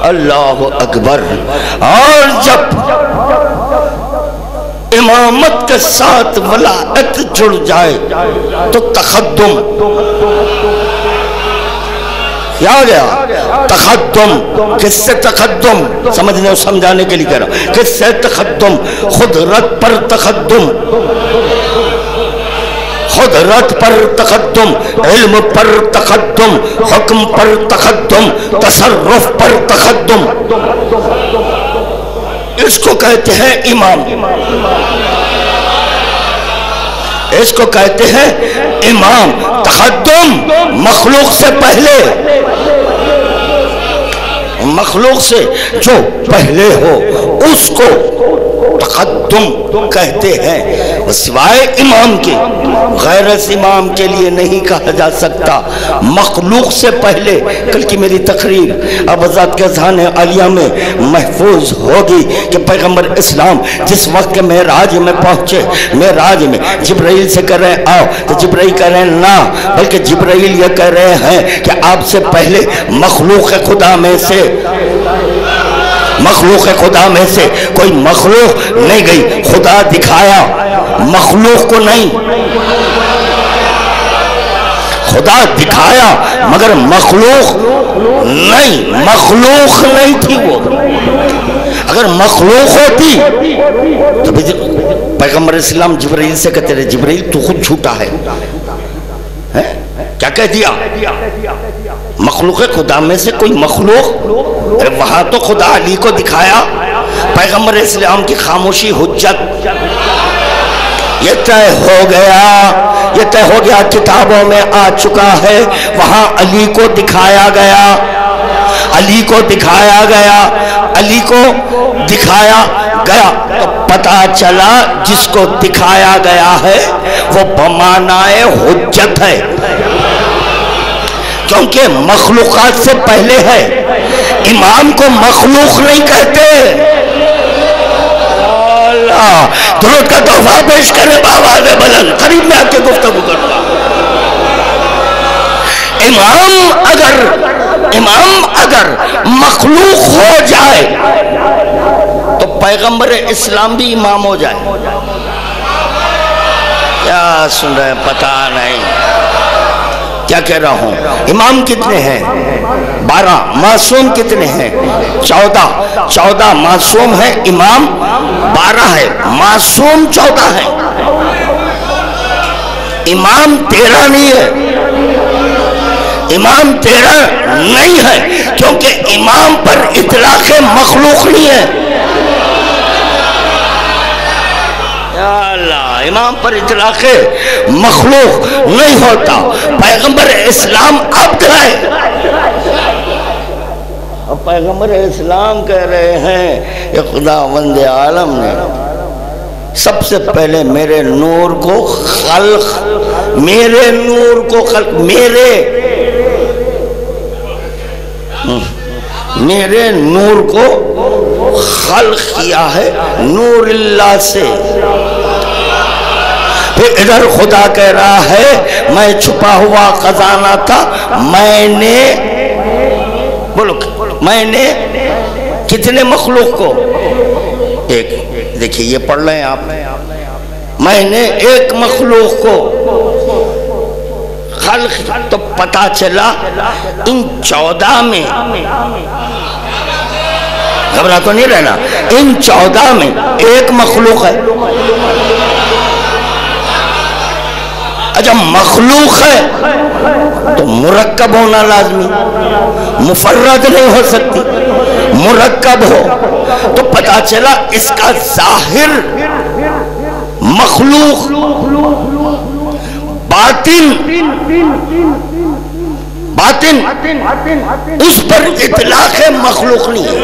اللہ اکبر۔ اور جب امامت کے ساتھ ولایت جڑ جائے تو تقدم کیا ہو گیا؟ تقدم۔ کس سے تقدم؟ سمجھنے اور سمجھانے کے لیے کہہ رہا ہوں، کس سے تقدم؟ قدرت پر تقدم، قدرت پر تقدم، علم پر تقدم، حکم پر تقدم، تصرف پر تقدم۔ اس کو کہتے ہیں امام، اس کو کہتے ہیں امام۔ تقدم مخلوق سے پہلے، مخلوق سے جو پہلے ہو اس کو تقدم کہتے ہیں، سوائے امام کے، غیر امام کے لیے نہیں کہا جا سکتا۔ مخلوق سے پہلے، کل کی میری تقریر اب ذات کے اذہان عالیہ میں محفوظ ہوگی کہ پیغمبر اسلام جس وقت کے معراج میں پہنچے، معراج میں جبرائیل سے کہہ رہے ہیں آؤ، تو جبرائیل کہہ رہے ہیں نہ، بلکہ جبرائیل یہ کہہ رہے ہیں کہ آپ سے پہلے مخلوق خدا میں سے، مخلوق خدا میں سے کوئی مخلوق نہیں گئی، خدا دکھایا، مخلوق کو نہیں، خدا دکھایا مگر مخلوق نہیں، مخلوق نہیں تھی وہ۔ اگر مخلوق ہوتی تو پیغمبر اسلام جبرائیل سے کہتے رہے جبرائیل تو خود جھوٹا ہے، کیا کہہ دیا؟ مخلوق خدا میں سے کوئی مخلوق، وہاں تو خدا علی کو دکھایا۔ پیغمبر اسلام کی خاموشی حجت، یہ طے ہو گیا، یہ طے ہو گیا، کتابوں میں آ چکا ہے، وہاں علی کو دکھایا گیا، علی کو دکھایا گیا، علی کو دکھایا گیا۔ تو پتا چلا جس کو دکھایا گیا ہے وہ بمانائے حجت ہے، کیونکہ مخلوقات سے پہلے ہے۔ امام کو مخلوق نہیں کہتے۔ اللہ، درود کا تحفہ پیش کرے بآواز بلند، قریب میں آ کے گفتگو کرتا۔ امام اگر مخلوق ہو جائے تو پیغمبر اسلام بھی امام ہو جائے۔ کیا سن رہے ہیں؟ پتہ نہیں کیا کہہ رہا ہوں۔ امام کتنے ہیں؟ 12۔ معصوم کتنے ہیں؟ 14 معصوم ہیں، امام 12 ہے، معصوم 14 ہے۔ امام 13 نہیں ہے، امام تیرا نہیں ہے، کیونکہ امام پر اطلاق مخلوق نہیں ہے. یا اللہ، امام پر اطلاق مخلوق نہیں ہوتا. پیغمبر اسلام عبد ہے. اب پیغمبر اسلام کہہ رہے ہیں کہ خداوند عالم نے سب سے پہلے میرے نور کو خلق، میرے نور کو خلق، میرے نور کو خلق کیا ہے نور اللہ سے. پھر ادھر خدا کہہ رہا ہے میں چھپا ہوا خزانہ تھا، میں نے بولو میں نے کتنے مخلوق کو، ایک، دیکھیے یہ پڑھ لیں آپ، میں نے ایک مخلوق کو خلق. تو پتا چلا ان 14 میں، گھبرا تو نہیں رہنا، ان 14 میں ایک مخلوق ہے. اچھا مخلوق ہے تو مرکب ہونا لازمی، مفرد نہیں ہو سکتی، مرکب ہو. تو پتا چلا اس کا ظاہر مخلوق، باطن اس پر اطلاق مخلوق نہیں ہے.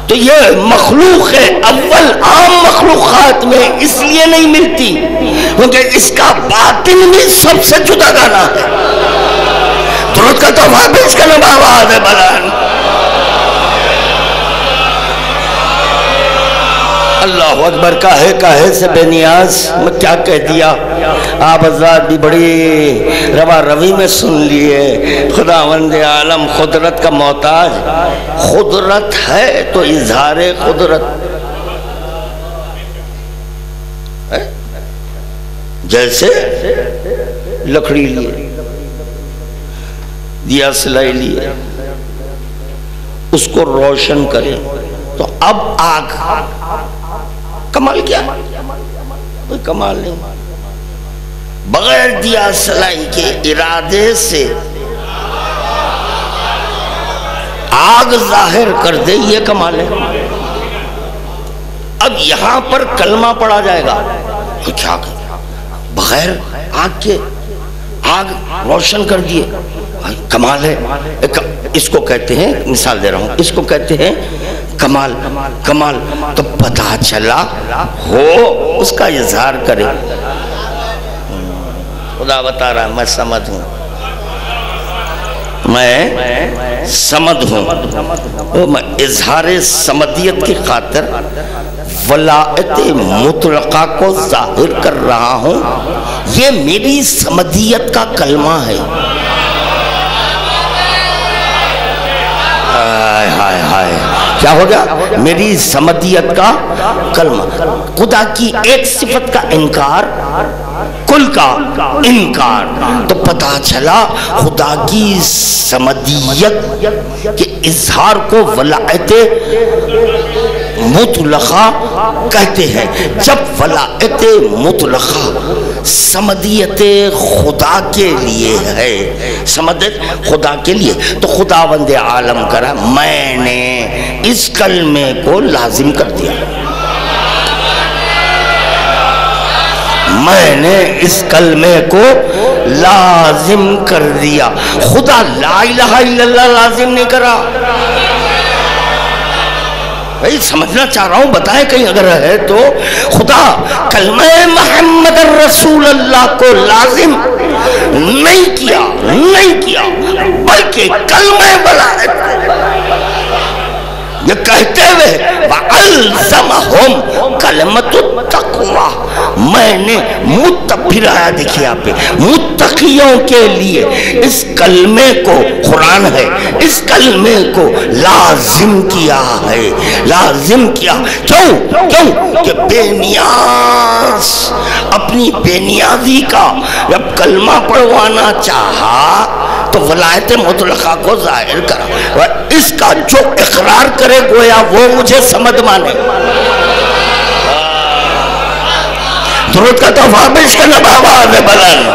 تو یہ مخلوق ہے اول عام مخلوقات میں اس لیے نہیں ملتی کیونکہ اس کا باطن بھی سب سے جدا گانا ہے. درود کا تحفہ پیش کرنا بآواز بلند. اللہ اکبر. کاہے سے بے نیاز میں کیا کہہ دیا. آپ حضرات بھی بڑی روا روی میں سن لیے. خداوند عالم قدرت کا محتاج، قدرت ہے تو اظہار قدرت. جیسے لکڑی لیے، دیا سلائی لیے، اس کو روشن کرے تو اب آگ. کمال کیا؟ کوئی کمال نہیں. بغیر دیا سلائی کے ارادے سے آگ ظاہر کر دے، یہ کمال ہے. اب یہاں پر کلمہ پڑھا جائے گا تو کیا کہ بغیر آگ کے آگ روشن کر دیے، کمال ہے. اس کو کہتے ہیں، مثال دے رہا ہوں، اس کو کہتے ہیں کمال. کمال تو پتہ چلا ہو اس کا اظہار کرے. خدا بتا رہا ہے میں سمجھ ہوں، میں سمجھ ہوں. میں اظہار سمدیت کی خاطر ولایت مطلقہ کو ظاہر کر رہا ہوں. یہ میری سمدیت کا کلمہ ہے. ہائے ہائے کیا ہو گیا؟ میری سمدیت کا کلمہ. خدا کی ایک صفت کا انکار، کل کا انکار. تو پتہ چلا خدا کی سمدیت کے اظہار کو ولایت مطلقہ کہتے ہیں. جب ولایت مطلقہ سمدیت خدا کے لیے ہے، سمدیت خدا کے لیے، تو خداوند عالم کرا میں نے اس کلمے کو لازم کر دیا. میں نے اس کلمے کو لازم کر دیا. خدا لا الہ الا اللہ لازم نہیں کرا. بھائی سمجھنا چاہ رہا ہوں، بتائیں کہیں اگر ہے تو. خدا کلمہ محمد رسول اللہ کو لازم نہیں کیا، نہیں کیا، بلکہ کلمہ ولایت یہ کہتے ہوئے وَأَلْزَمَهُمْ کلمۃ التقویٰ، میں نے پھر آیا دیکھیے آپ پہ، متقیوں کے لیے اس کلمے کو، قرآن ہے، اس کلمے کو لازم کیا ہے. لازم کیا کیوں؟ کہ بے نیاز اپنی بے نیازی کا جب کلمہ پڑھوانا چاہا تو ولایت مطلقہ کو ظاہر کرا. اس کا جو اقرار کرے گویا وہ مجھے سمجھ مانے. درود کا تحفہ پیش کرنا بآواز بلند.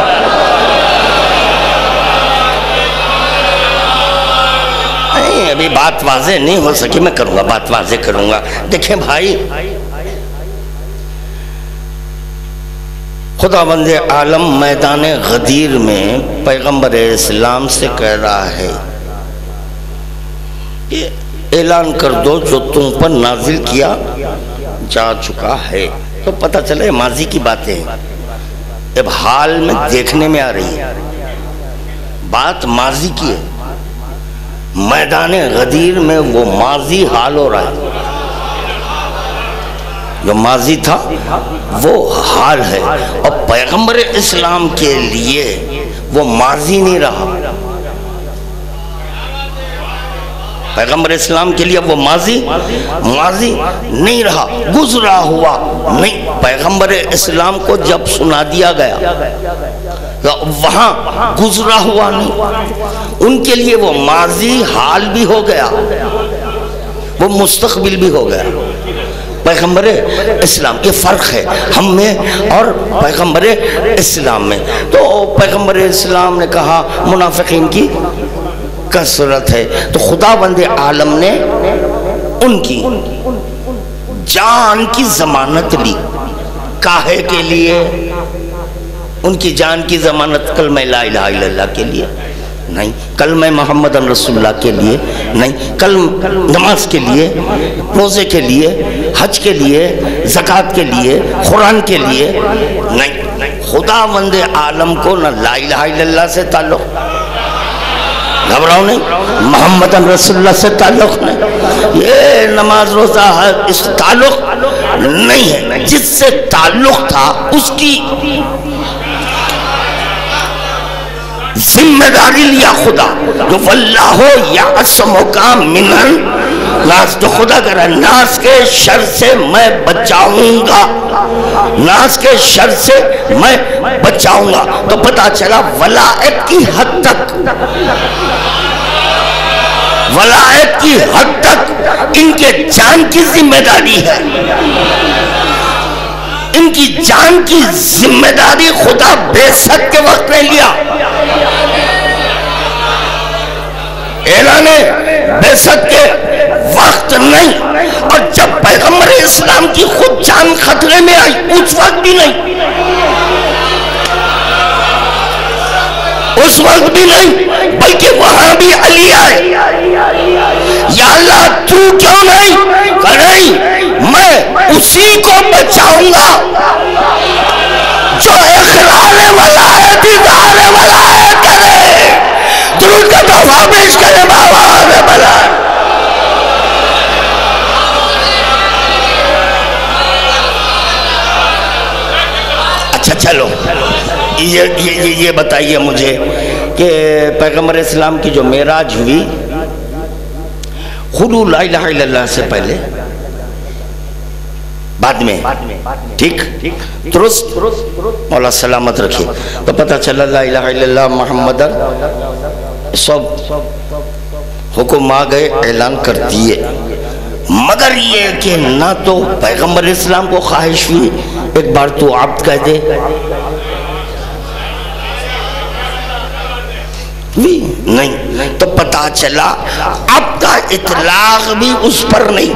ابھی بات واضح نہیں ہو سکی، میں کروں گا، بات واضح کروں گا۔ دیکھیں بھائی، خداوند عالم میدان غدیر میں پیغمبر اسلام سے کہہ رہا ہے کہ اعلان کر دو جو تم پر نازل کیا جا چکا ہے۔ تو پتہ چلے ماضی کی باتیں اب حال میں دیکھنے میں آ رہی ہے، بات ماضی کی ہے، میدان غدیر میں وہ ماضی حال ہو رہا ہے، جو ماضی تھا وہ حال ہے، اور پیغمبر اسلام کے لیے وہ ماضی نہیں رہا، پیغمبر اسلام کے لیے وہ ماضی نہیں رہا، گزرا ہوا نہیں۔ پیغمبر اسلام کو جب سنا دیا گیا وہاں گزرا ہوا نہیں، ان کے لیے وہ ماضی حال بھی ہو گیا، وہ مستقبل بھی ہو گیا۔ پیغمبر اسلام یہ فرق ہے ہم میں اور پیغمبر اسلام میں۔ تو پیغمبر اسلام نے کہا منافقین کی کثرت ہے، تو خداوند عالم نے ان کی جان کی ضمانت لی۔ کاہے کے لیے؟ ان کی جان کی ضمانت کلمہ لا الہ الا اللہ کے لیے نہیں، کلمہ محمد رسول اللہ کے لیے نہیں، نماز کے لیے، روزے کے لیے، حج کے لیے، زکوٰۃ کے لیے، قرآن کے لیے نہیں۔ خداوند عالم کو نہ لا الہ الا اللہ سے تعلق، گھبراؤ نہیں، محمد رسول اللہ سے تعلق نہیں، یہ نماز روزہ حج اس تعلق نہیں ہے۔ جس سے تعلق تھا اس کی ذمہ داری لیا خدا، جو واللہ یعصمک من الناس، جو خدا کہہ رہا ہے ناس کے شر سے میں بچاؤں گا، ناس کے شر سے میں بچاؤں گا۔ تو پتا چلا ولایت کی حد تک، ولایت کی حد تک ان کے جان کی ذمہ داری ہے، ان کی جان کی ذمہ داری خدا بعثت کے وقت نے لیا، اعلان بعثت کے وقت نہیں، اور جب پیغمبر اسلام کی خود جان خطرے میں آئی اس وقت بھی نہیں، اس وقت بھی نہیں، بلکہ وہاں بھی علی آئے، یا اللہ تو کیوں نہیں؟ کہ نہیں، میں اسی کو بچاؤں گا جو اقرار ولایت اظہار ولایت کرے، درود کا تحفہ پیش کرے بابا بلا۔ اچھا چلو یہ بتائیے مجھے کہ پیغمبر اسلام کی جو معراج ہوئی خلو لا الہ الا اللہ سے پہلے بعد میں، ٹھیک درست، مولا سلامت رکھے، تو پتہ چلا لا الہ الا اللہ محمد سب حکم آ گئے، اعلان کر دیے، مگر یہ کہ نہ تو پیغمبر اسلام کو خواہش ہوئی ایک بار تو عبد کہہ دے، نہیں، تو پتہ چلا عبد کا اطلاق بھی اس پر نہیں،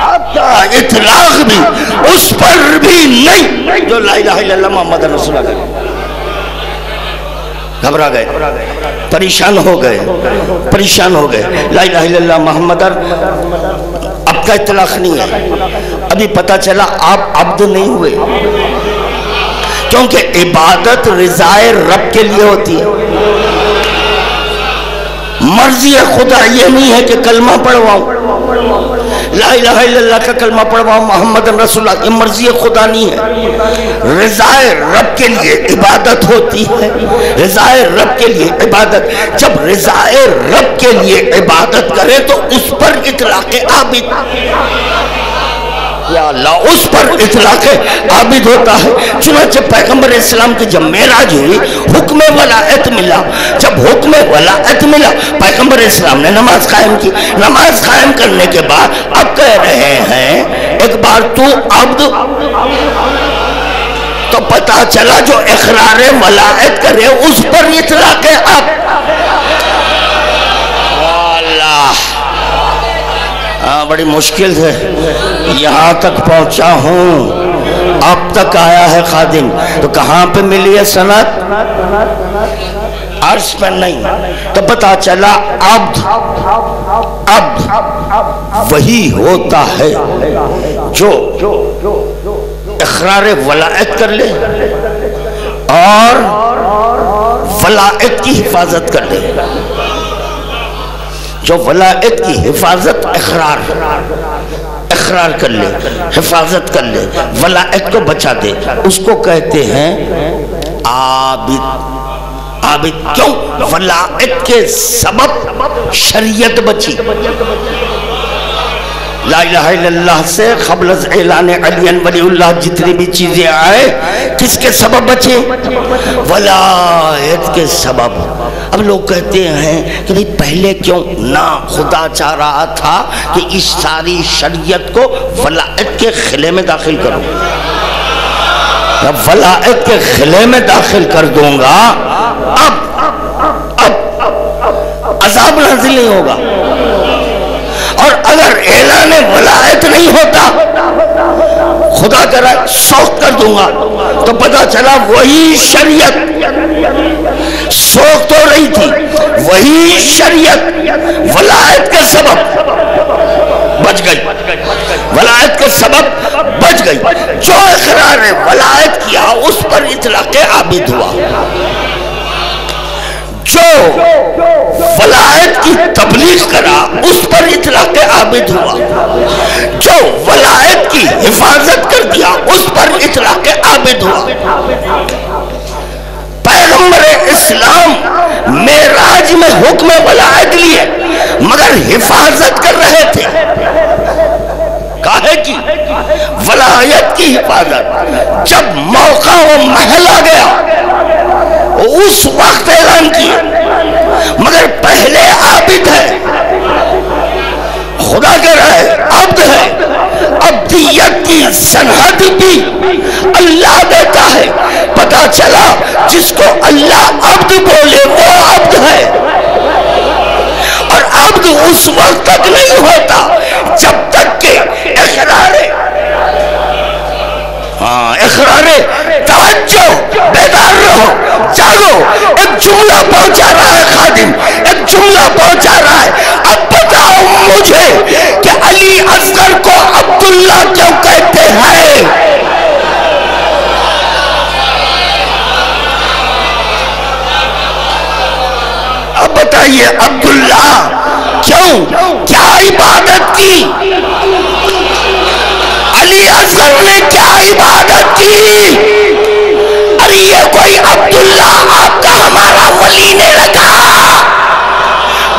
عبد کا اطلاق بھی اس پر بھی نہیں، جو لا الہ الا اللہ محمد رسول اللہ کہے۔ گھبرا گئے، پریشان ہو گئے، لا الہ الا اللہ محمد اب کا اطلاق نہیں ہے۔ ابھی پتہ چلا آپ عبد نہیں ہوئے، کیونکہ عبادت رضائے رب کے لیے ہوتی ہے، مرضی خدا یہ نہیں ہے کہ کلمہ پڑھواؤں، لا الہ الا اللہ کا کلمہ پڑھواؤں محمد رسول اللہ، یہ مرضی خدا نہیں ہے، رضائے رب کے لیے عبادت ہوتی ہے، رضائے رب کے لیے عبادت، جب رضائے رب کے لیے عبادت کرے تو اس پر اطلاق عابد، یا اللہ اس پر اطلاق عابد ہوتا ہے۔ چنانچہ پیغمبر اسلام کی جب معراج ہوئی حکم ولایت ملا، جب حکم ولایت ملا پیغمبر اسلام نے نماز قائم کی، نماز قائم کرنے کے بعد اب کہہ رہے ہیں ایک بار تو عبد، تو پتہ چلا جو اقرار ولایت کرے اس پر اطلاق عابد، بڑی مشکل سے یہاں تک پہنچا ہوں، اب تک آیا ہے خادم، تو کہاں پہ ملی ہے سند؟ عرض پر نہیں، تو پتا چلا عبد وہی ہوتا ہے جو اقرار ولایت کر لے اور ولایت کی حفاظت کر لے. جو ولایت کی حفاظت اقرار کر لے، حفاظت کر لے، ولایت کو بچا دے، اس کو کہتے ہیں عابد. عابد کیوں؟ ولایت کے سبب شریعت بچی. لا الہ الا اللہ سے قبل از اعلان علی ولی اللہ جتنی بھی چیزیں آئے کس کے سبب بچے؟ ولایت کے سبب. اب لوگ کہتے ہیں کہ بھئی پہلے کیوں نہ؟ خدا چاہ رہا تھا کہ اس ساری شریعت کو ولایت کے خلے میں داخل کروں. جب ولایت کے خلے میں داخل کر دوں گا اب عذاب نازل نہیں ہوگا. اور اگر اعلان ولایت نہیں ہوتا، خدا کرا سوخت کر دوں گا، تو پتا چلا وہی شریعت سوخت ہو رہی تھی، وہی شریعت ولایت کے سبب بچ گئی، ولایت کے سبب بچ گئی. جو اقرار ولایت کیا اس پر اطلاق عابد ہوا، جو ولایت کی تبلیغ کرا اس پر اطلاق عابد ہوا، جو ولایت کی حفاظت کر دیا اس پر اطلاق عابد ہوا. پیغمبر اسلام معراج میں حکم ولایت لیے مگر حفاظت کر رہے تھے. کاہے کی؟ ولایت کی حفاظت. جب موقع و محل آ گیا اس وقت اعلان کیا، مگر پہلے عابد ہے. خدا کہہ رہا ہے عبد ہے. عبدیت کی سنہد بھی اللہ دیتا ہے. پتا چلا جس کو اللہ عبد بولے وہ عبد ہے. اور عبد اس وقت تک نہیں ہوتا جب تک کہ اقرار توجہ، بیدار رہو، جاگو. ایک جملہ پہنچا رہا ہے خادم، ایک جملہ پہنچا رہا ہے. اب بتاؤ مجھے کہ علی اصغر کو عبداللہ کیوں کہتے ہیں؟ اب بتائیے عبداللہ کیوں؟ کیا عبادت کی؟ علی اصغر نے کیا عبادت کی؟ ارے یہ کوئی عبداللہ آپ کا ہمارا ولی نے رکھا،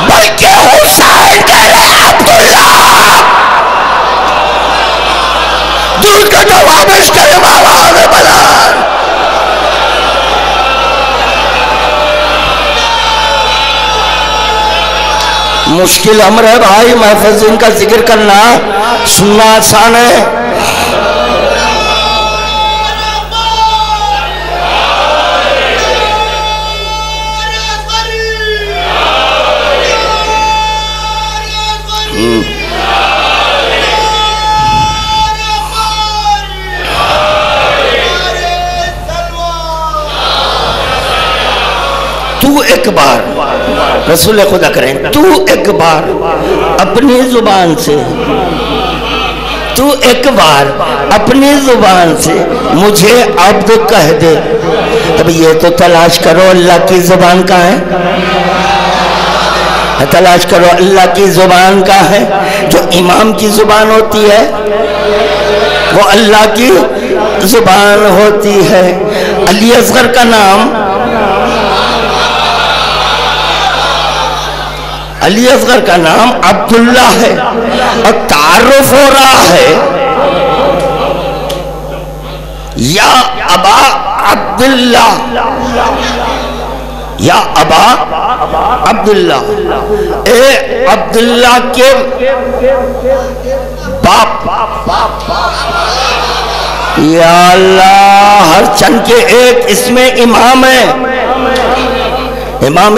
بلکہ حسین کہہ رہے عبداللہ. درود کا جواب اس کرے آواز بلند. مشکل امر ہے بھائی، محفظ ان کا ذکر کرنا، سننا آسان ہے. تو ایک بار رسول خدا کریں، تو ایک بار اپنی زبان سے، تو ایک بار اپنی زبان سے مجھے عبد کہہ دے. اب یہ تو تلاش کرو اللہ کی زبان کا ہے، تلاش کرو اللہ کی زبان کا ہے. جو امام کی زبان ہوتی ہے وہ اللہ کی زبان ہوتی ہے. علی اصغر کا نام، علی اصغر کا نام عبداللہ ہے، اور تعارف ہو رہا ہے یا ابا عبداللہ، یا ابا عبداللہ. اے عبداللہ کے باپ. یا اللہ، ہر چند کے ایک اس میں امام ہے. امام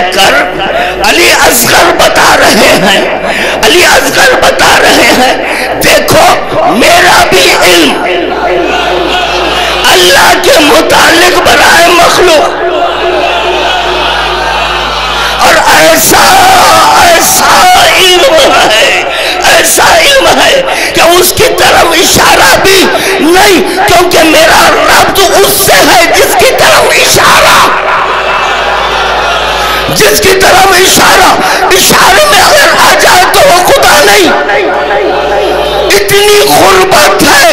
دیکھ کر علی اصغر بتا رہے ہیں، علی اصغر بتا رہے ہیں دیکھو میرا بھی علم اللہ کے متعلق برائے مخلوق، اور ایسا علم ہے، ایسا علم ہے کہ اس کی طرف اشارہ بھی نہیں، کیونکہ میرا ربط اس سے ہے جس کی طرف اشارہ، جس کی طرف اشارے میں اگر آ جائے تو وہ خدا نہیں۔ اتنی غربت ہے،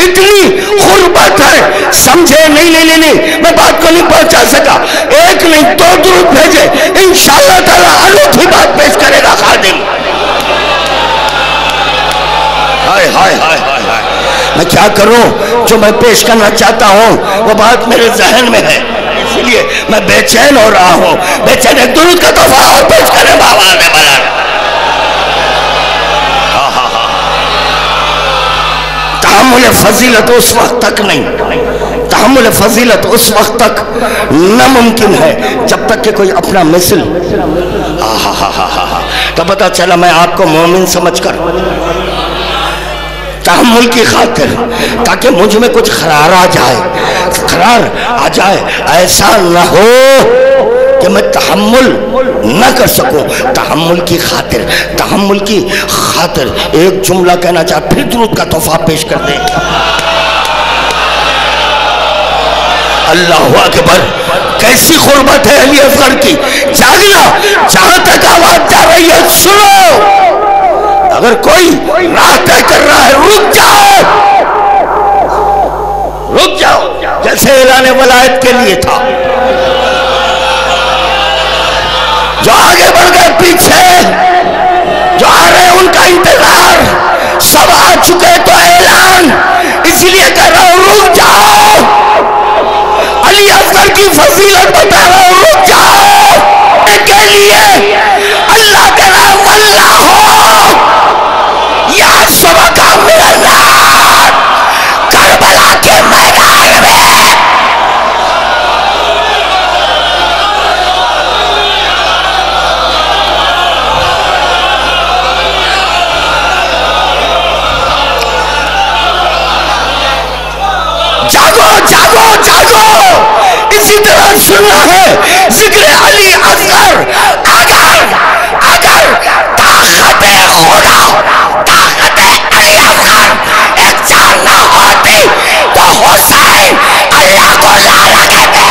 اتنی غربت ہے، سمجھے؟ نہیں میں بات کو نہیں پہنچا سکا، ایک نہیں دو درود بھیجے، انشاءاللہ تعالی انوکھی بات پیش کرے گا خادم۔ ہائے ہائے ہائے ہائے، میں کیا کروں؟ جو میں پیش کرنا چاہتا ہوں وہ بات میرے ذہن میں ہے، اس لیے میں بے چین ہو رہا ہوں۔ بے چین ایک درود کا تحفہ اور پیش کرے بابا نے بلا۔ تحمل فضیلت اس وقت تک نہیں، تحمل فضیلت اس وقت تک ناممکن ہے جب تک کہ کوئی اپنا مثل تو پتا چلا میں آپ کو مومن سمجھ کر تحمل کی خاطر، تاکہ مجھ میں کچھ قرار آ جائے، ایسا نہ ہو کہ میں تحمل نہ کر سکوں۔ تحمل کی خاطر ایک جملہ کہنا چاہتا، پھر درود کا تحفہ پیش کر دیں۔ اللہ اکبر، کیسی غربت ہے علی اصغر کی! جاگنا، جہاں تک آواز جا رہی ہے سنو، اگر کوئی راہ طے کر رہا ہے رک جاؤ، جیسے اعلان ولایت کے لیے تھا، جو آگے بڑھ گئے پیچھے، جو آ رہے ان کا انتظار، سب آ چکے تو اعلان، اس لیے کہہ رہا ہوں رک جاؤ، علی اصغر کی فضیلت بتا رہا ہوں رک جاؤ، کے لیے اللہ کہہ رہا ہے واللہ یعصمک من الناس، کربلا کے میدان میں جاگو، اسی طرح سننا ہے ذکر علی اصغر۔ اگر طاقت خدا، طاقت علی اصغر ایک جان نہ ہوتی تو حسین اللہ کو لالا کہتے۔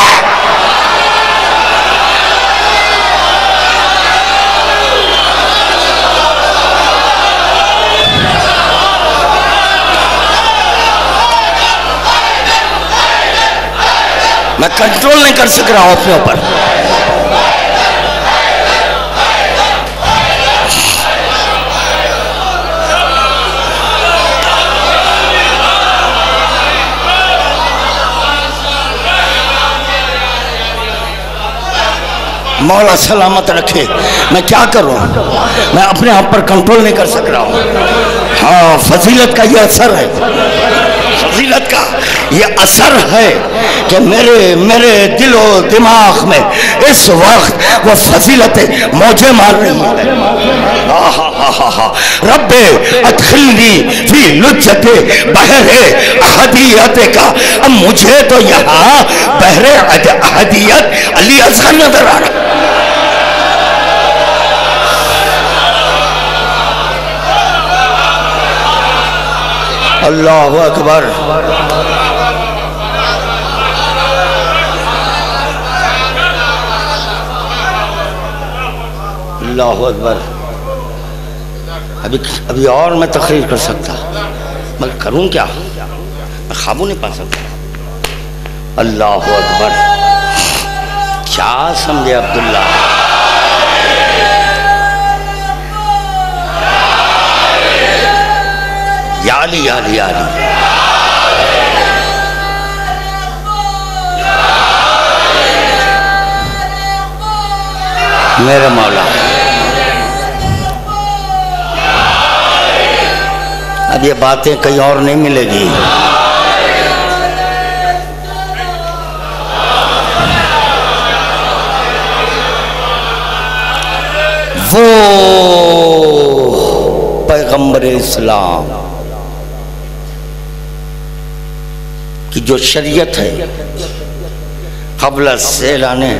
میں کنٹرول نہیں کر سک رہا ہوں اپنے اوپر۔ مولا سلامت رکھے، میں کیا کروں؟ میں اپنے آپ پر کنٹرول نہیں کر سک رہا ہوں۔ ہاں، فضیلت کا یہ اثر ہے، فضیلت کا یہ اثر ہے کہ میرے دل و دماغ میں اس وقت وہ فضیلتیں موجیں مار رہی ہیں۔ رب ادخلنی فی لجت بحر احدیت کا، اب مجھے تو یہاں بحر احدیت علی اصغر نظر آ رہا۔ اللہ اکبر، اللہ اکبر۔ ابھی اور میں تقریر کر سکتا، مگر کروں کیا؟ میں قابو نہیں پا سکتا۔ اللہ اکبر، کیا سمجھے عبداللہ؟ یا علی یا علی یا علی، میرے مولا۔ اب یہ باتیں کہیں اور نہیں ملے گی۔ وہ پیغمبر اسلام کی جو شریعت ہے قبل سے لانے،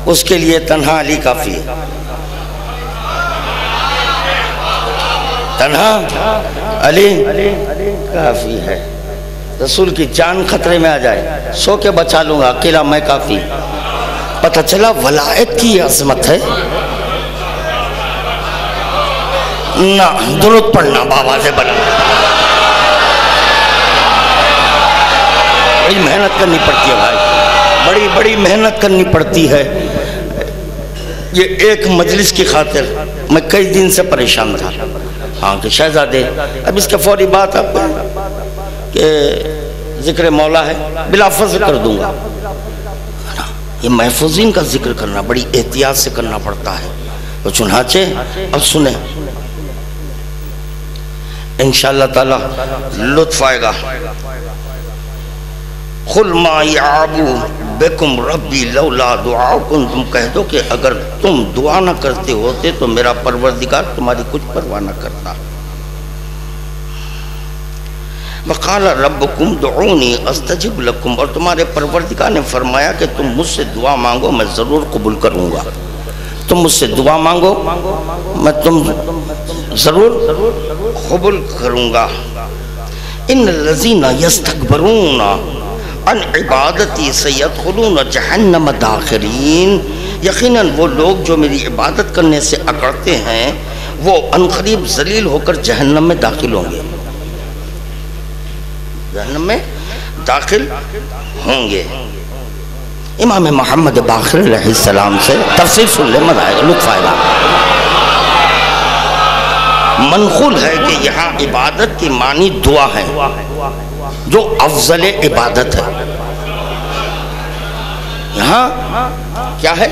اس کے لیے تنہا علی کافی ہے، تنہا علی کافی ہے۔ رسول کی جان خطرے میں آ جائے سو کے بچا لوں گا، اکیلا میں کافی۔ پتہ چلا ولایت کی عظمت ہے نہ، درود پڑھنا بابا سے بنا، بڑی محنت کرنی پڑتی ہے بھائی، بڑی بڑی محنت کرنی پڑتی ہے۔ یہ ایک مجلس کی خاطر میں کئی دن سے پریشان تھا، ہاں کہ شہزادے اب اس کے فوری بات آپ کہ ذکر مولا ہے بلا فضل کر دوں گا، یہ محفوظین کا ذکر کرنا بڑی احتیاط سے کرنا پڑتا ہے۔ تو چنانچہ اب سنیں انشاءاللہ تعالی لطف آئے گا۔ قُلْ مَا يَعْبُو بِكُمْ رَبِّي لَوْلَا دُعَاؤُكُمْ، تم کہہ دو کہ اگر تم دعا نہ کرتے ہوتے تو میرا پروردگار تمہاری کچھ پرواہ نہ کرتا۔ وَقَالَ رَبُّكُمْ دُعُونِي أَسْتَجِبْ لَكُمْ، اور تمہارے پروردگار نے فرمایا کہ تم مجھ سے دعا مانگو میں ضرور قبول کروں گا۔ تم مجھ سے دعا مانگو میں تم ضرور قبول کروں گا۔ ان الذین یستکبرون عن عبادتی سیدخلون جہنم داخرین، یقیناً وہ لوگ جو میری عبادت کرنے سے اکڑتے ہیں وہ عنقریب ذلیل ہو کر جہنم میں داخل ہوں گے، جہنم میں داخل ہوں گے۔ امام محمد باقر علیہ السلام سے تفسیر سن لے، مزہ آئے گا، لطف آئے گا۔ منقول ہے کہ یہاں عبادت کی معنی دعا ہے، جو افضل عبادت ہے۔ یہاں کیا ہے؟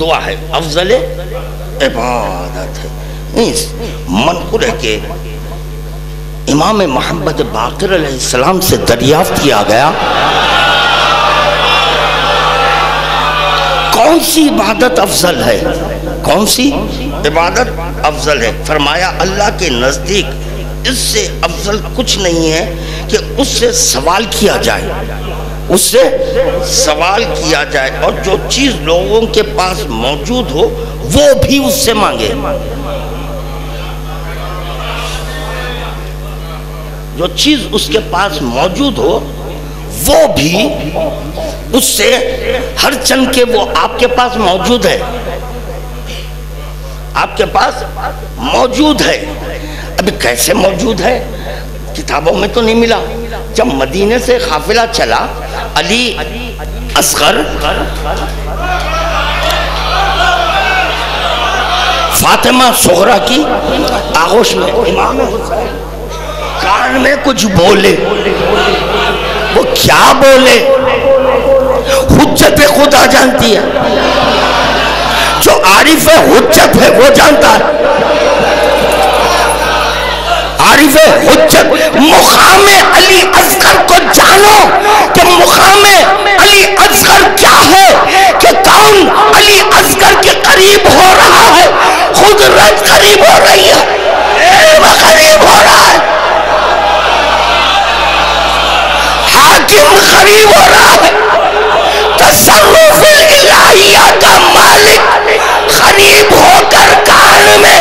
دعا ہے، افضل عبادت ہے۔ منقول ہے کہ امام محمد باقر علیہ السلام سے دریافت کیا گیا کون سی عبادت افضل ہے، کون سی عبادت افضل ہے؟ فرمایا اللہ کے نزدیک اس سے افضل کچھ نہیں ہے کہ اس سے سوال کیا جائے، اس سے سوال کیا جائے، اور جو چیز لوگوں کے پاس موجود ہو وہ بھی اس سے مانگے، جو چیز اس کے پاس موجود ہو وہ بھی اس سے، ہر چند کے وہ آپ کے پاس موجود ہے، آپ کے پاس موجود ہے۔ ابھی کیسے موجود ہے؟ کتابوں میں تو نہیں ملا۔ جب مدینے سے قافلہ چلا، علی اصغر فاطمہ صغرا کی آغوش میں، امام حسین کان میں کچھ بولے، وہ کیا بولے؟ حجت خدا جانتی ہے، جو عارف حجت ہے وہ جانتا ہے۔ عارف حجت مقام علی اصغر کو جانو کہ مقام علی اصغر کیا ہے، کہ کون علی اصغر کے قریب ہو رہا ہے، قدرت قریب ہو رہی ہے، علم قریب ہو رہا ہے، حاکم قریب ہو رہا ہے، تصرف الہیہ کا مالک قریب ہو کر کان میں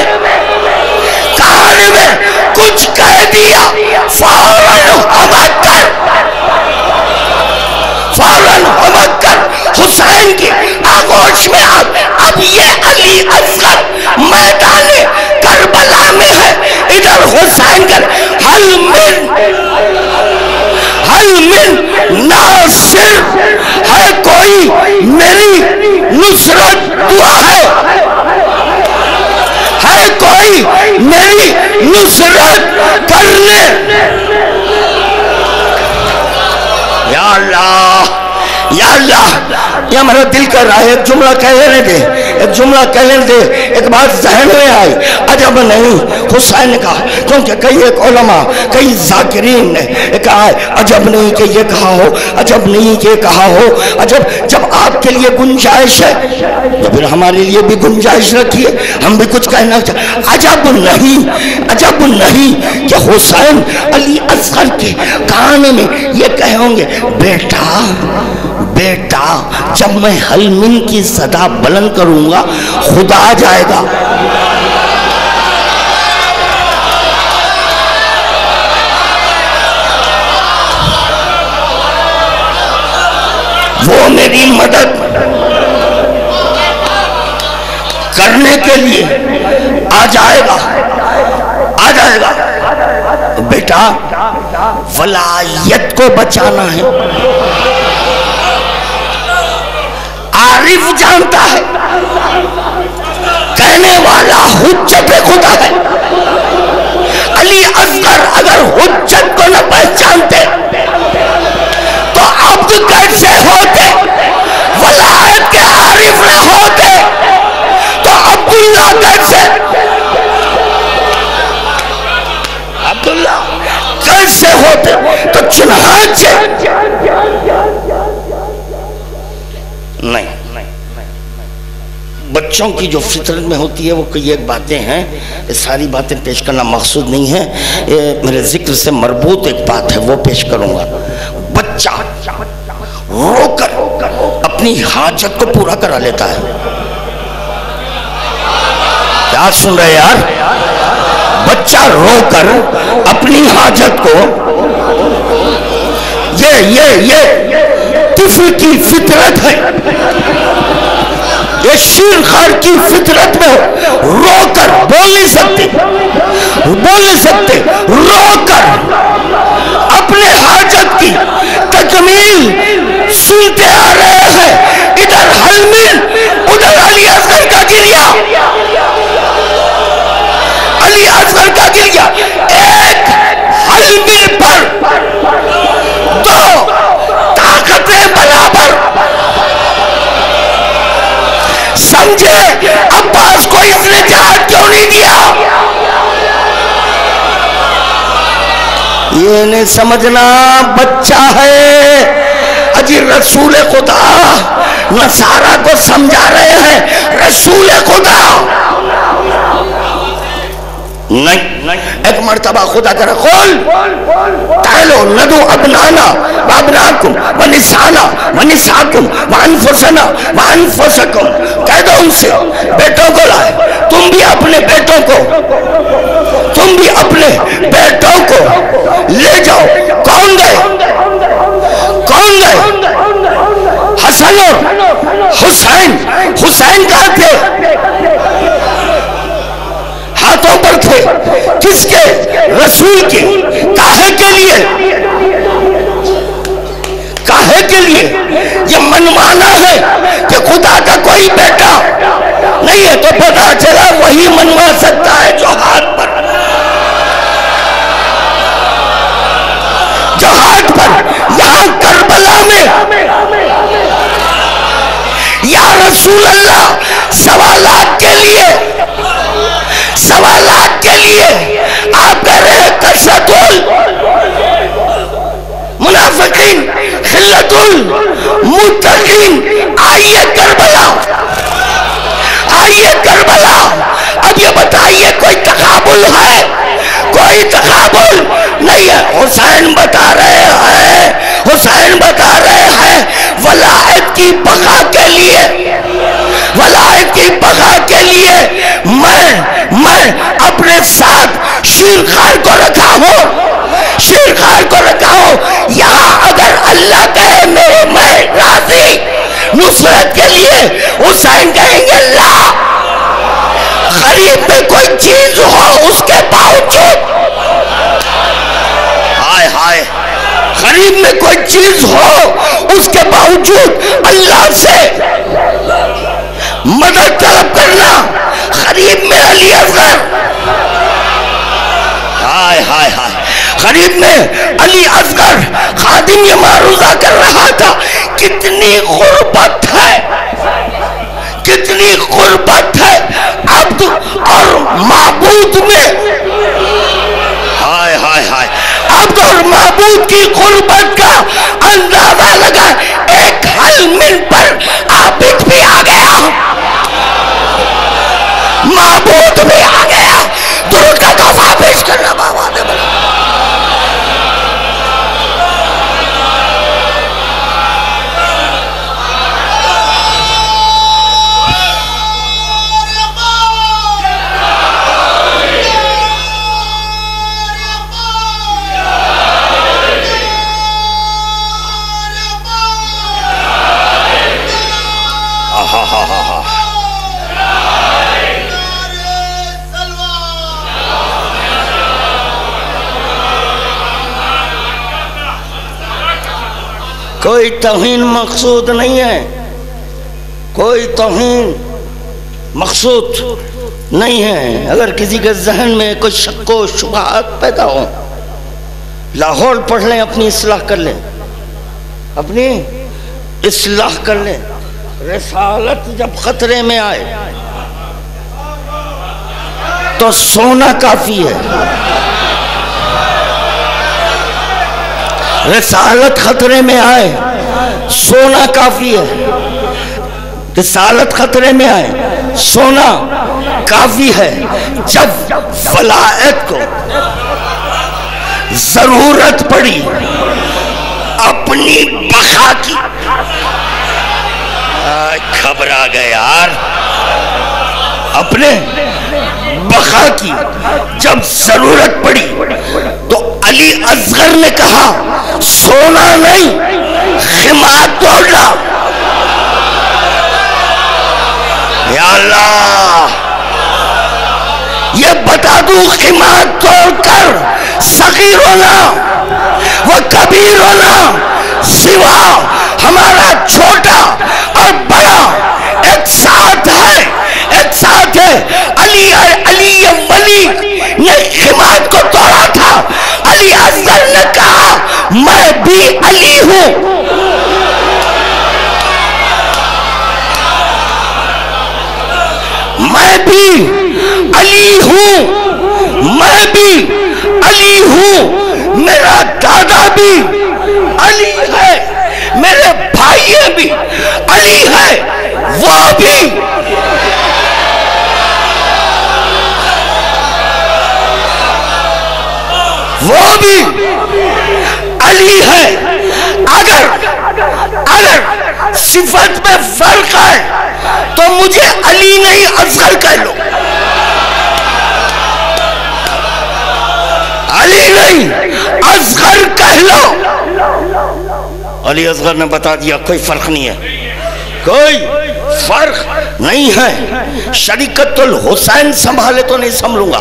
کچھ کہہ دیا، فوراً ہمک کر حسین کی آغوش میں اب یہ علی اصغر میدان کربلا میں ہے، ادھر حسین کر حل من ناصر، ہے کوئی میری نصرت دعا ہے کوئی میری نصرت کرنے۔ یا اللہ یا اللہ، یہ ہمارا دل کر رہا ہے ایک جملہ کہنے دے، ایک جملہ کہنے دے، ایک بات ذہن میں آئی، عجب نہیں حسین نے کہا، کیونکہ کئی ایک علماء کئی ذاکرین نے کہا ہے عجب نہیں کہ یہ کہا ہو، عجب نہیں کہ یہ کہا ہو، عجب جب آپ کے لیے گنجائش ہے تو پھر ہمارے لیے بھی گنجائش رکھیے، ہم بھی کچھ کہنا چاہتے۔ عجب نہیں کہ حسین علی اصغر کے کان میں یہ کہوں گے، بیٹا جب میں حل من کی صدا بلند کروں گا خدا آ جائے گا۔ وہ میری مدد کرنے کے لیے آ جائے گا۔ بیٹا ولایت کو بچانا ہے، عارف جانتا ہے، کہنے والا حجت خدا ہے۔ علی اصغر اگر حجت کو نہ پہچانتے تو عبد کیسے ہوتے؟ ولایت کے عارف نہ ہوتے تو عبداللہ کیسے ہوتے؟ تو چنانچہ نہیں، بچوں کی جو فطرت میں ہوتی ہے وہ کئی ایک باتیں ہیں، ساری باتیں پیش کرنا مقصود نہیں ہے، میرے ذکر سے مربوط ایک بات ہے وہ پیش کروں گا۔ بچہ رو کر اپنی حاجت کو پورا کرا لیتا ہے۔ کیا سن رہے یار؟ بچہ رو کر اپنی حاجت کو، یہ طفل کی فطرت ہے، یہ شیرخوار کی فطرت میں رو کر بول نہیں سکتے، رو کر اپنے حاجت کی تکمیل سنتے آ رہے ہیں۔ ادھر حلمل، ادھر علی اصغر کا گریہ، علی اصغر کا گریہ، ایک حلمل پر دو طاقتیں برابر۔ سمجھے عباس کو اس نے جہاد کیوں نہیں دیا؟ یہ نہیں سمجھنا، بچہ ہے۔ اجی رسول خدا نصارہ کو سمجھا رہے ہیں، رسول خدا نہیں۔ ایک مرتبہ خدا کرے قول تعالوا ندعو ابنانا وابناکم ونسانا ونساکم وانفسنا وانفسکم، کہہ دو ان سے بیٹوں کو لائے، تم بھی اپنے بیٹوں کو لے جاؤ۔ کون گئے؟ حسن اور حسین کہاں تھے؟ ہاتھوں پر تھے، کس کے؟ رسول کے۔ کاہے کے لیے؟ یہ منوانا ہے کہ خدا کا کوئی بیٹا نہیں ہے، تو پتا چلا وہی منوا سکتا ہے جو ہاتھ پر یہاں کربلا میں یا رسول اللہ سوالات کے لیے آپ کہہ رہے ہیں کثرت المنافقین خلت المتقین۔ آئیے کربلا، اب یہ بتائیے کوئی تقابل ہے؟ کوئی تقابل نہیں ہے۔ حسین بتا رہے ہیں ولایت کی بقا کے لیے میں اپنے ساتھ شیرخوار کو رکھا ہوں۔ یہاں اگر اللہ کہے میں راضی نصرت کے لیے، حسین کہیں گے لا۔ غریب میں کوئی چیز ہو اس کے باوجود، غریب میں کوئی چیز ہو اس کے باوجود اللہ سے مدد طلب کرنا۔ غریب میں علی اصغر، غریب میں علی اصغر خادم یہ معروضہ کر رہا تھا، کتنی غربت ہے عبد اور معبود میں۔ عبد اور معبود کی غربت کا اندازہ لگا۔ ایک حلمل پر درود بھی آ گیا. درود کا تحفہ پیش کرنا بابا دے بلا. کوئی توہین مقصود نہیں ہے, کوئی توہین مقصود نہیں ہے. اگر کسی کے ذہن میں کوئی شک و شبہات پیدا ہو, لاہور پڑھ لیں, اپنی اصلاح کر لیں, اپنی اصلاح کر لیں. رسالت جب خطرے میں آئے تو سونا کافی ہے. رسالت خطرے میں آئے سونا کافی ہے. رسالت خطرے میں آئے سونا کافی ہے. جب ولایت کو ضرورت پڑی اپنی بقا کی, گھبرا گئے یار, اپنے بقا کی جب ضرورت پڑی تو علی اصغر نے کہا سونا نہیں خمار توڑنا. یا اللہ یہ بتا دوں, خمار توڑ کر صغیر ہونا وہ کبیر ہونا سوا ہمارا چھوٹا اور بڑا ایک ساتھ ہے, ایک ساتھ ہے. علی ولی نے خمار کو توڑا تھا. علی اصغر نے کہا میں بھی علی ہوں. میں بھی علی ہوں, میں بھی علی ہوں. میرا دادا بھی علی ہے, میرے بھائی بھی علی ہے, وہ بھی علی ہے. اگر صفت میں فرق ہے تو مجھے علی نہیں اصغر کہہ لو. علی نہیں اصغر کہہ لو. علی اصغر نے بتا دیا کوئی فرق نہیں ہے, کوئی فرق نہیں ہے. شریکت الحسین سنبھالے تو نہیں سنبھلوں گا.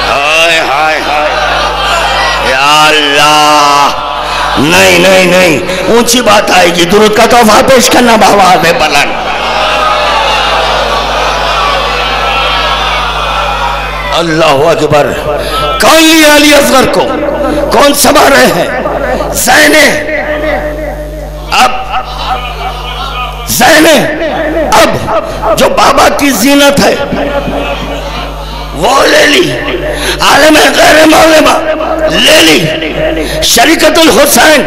ہائے ہائے ہائے یا اللہ, نہیں نہیں نہیں, اونچی بات آئے گی. درود کا تحفہ پیش کرنا بابا دے بلند. اللہ اکبر. کون لیا علی اصغر کو, کون سنبھال رہے ہیں؟ زینب. اب جو بابا کی زینت ہے وہ لے لی, عالم غیر معلومہ لے لی, شریکت الحسین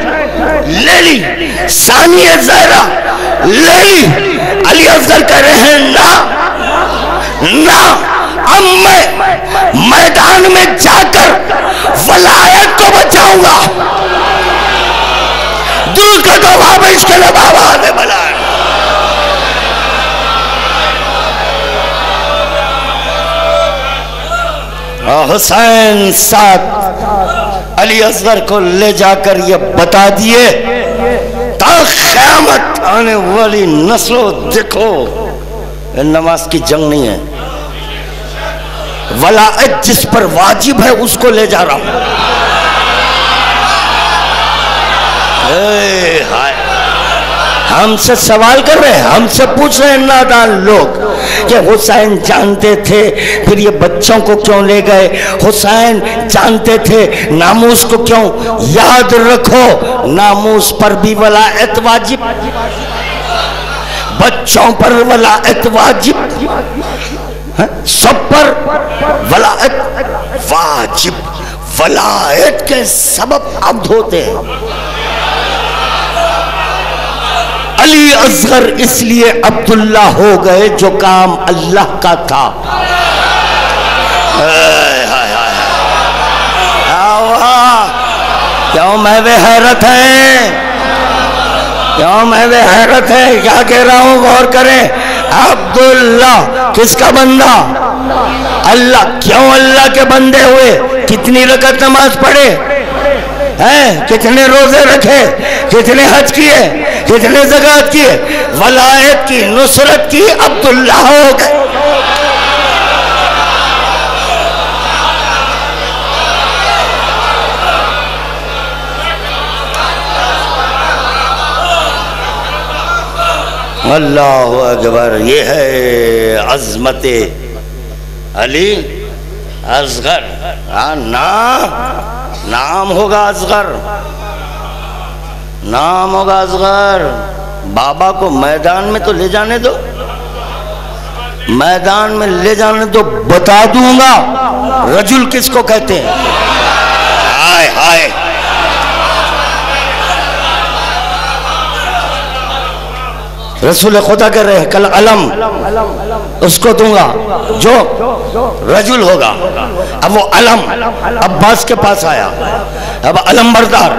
لے لی, ثانی زہرہ لے لی. علی اصغر کہہ رہے ہیں نا, اب میں میدان میں جا کر ولایت کو بچاؤں گا. درود کا تحفہ پیش کرنا بابا دے بلند. حسین ساتھ علی اصغر کو لے جا کر یہ بتا دیے تا قیامت آنے والی نسلوں دیکھو نماز کی جنگ نہیں ہے, ولایت جس پر واجب ہے اس کو لے جا رہا ہوں. ہم سے سوال کر رہے ہیں, ہم سے پوچھ رہے ہیں نادان لوگ کہ حسین جانتے تھے پھر یہ بچوں کو کیوں لے گئے؟ حسین جانتے تھے ناموس کو کیوں؟ یاد رکھو ناموس پر بھی ولایت واجب, بچوں پر ولایت واجب, سب پر ولایت واجب. ولایت کے سبب عبد ہوتے ہیں. علی اصغر اس لیے عبداللہ ہو گئے جو کام اللہ کا تھا. کیوں محو حیرت ہے؟ کیوں محو حیرت ہے؟ کیا کہہ رہا ہوں غور کریں. عبداللہ کس کا بندہ؟ اللہ. کیوں اللہ کے بندے ہوئے؟ کتنی رکعت نماز پڑھے ہیں؟ کتنے روزے رکھے؟ کتنے حج کیے؟ کتنے زکوٰۃ کیے؟ ولایت کی، نصرت کی، عبداللہ ہو گئے. اللہ اکبر. یہ ہے عظمت علی اصغر. نام ہوگا اصغر، نام ہوگا اصغر. بابا کو میدان میں تو لے جانے دو، میدان میں لے جانے دو، بتا دوں گا رجل کس کو کہتے ہیں. ہائے ہائے. رسول خدا کہہ رہے ہیں کل علم اس کو دوں گا جو رجل ہوگا. اب وہ علم عباس کے پاس آیا، اب علم بردار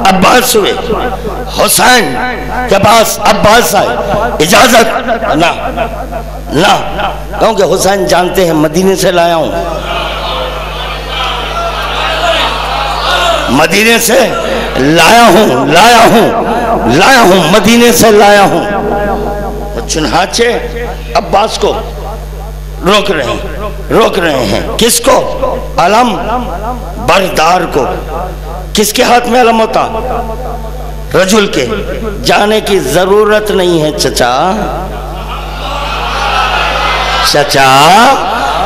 عباس ہوئے. حسین کے پاس عباس آئے. اجازت نہ نہ، کیونکہ حسین جانتے ہیں مدینے سے لایا ہوں، مدینے سے لایا ہوں مدینے سے لایا ہوں. چنانچہ عباس کو روک رہے ہیں. کس کو؟ علم بردار کو. کس کے ہاتھ میں علم ہوتا؟ رجل کے. جانے کی ضرورت نہیں ہے چچا،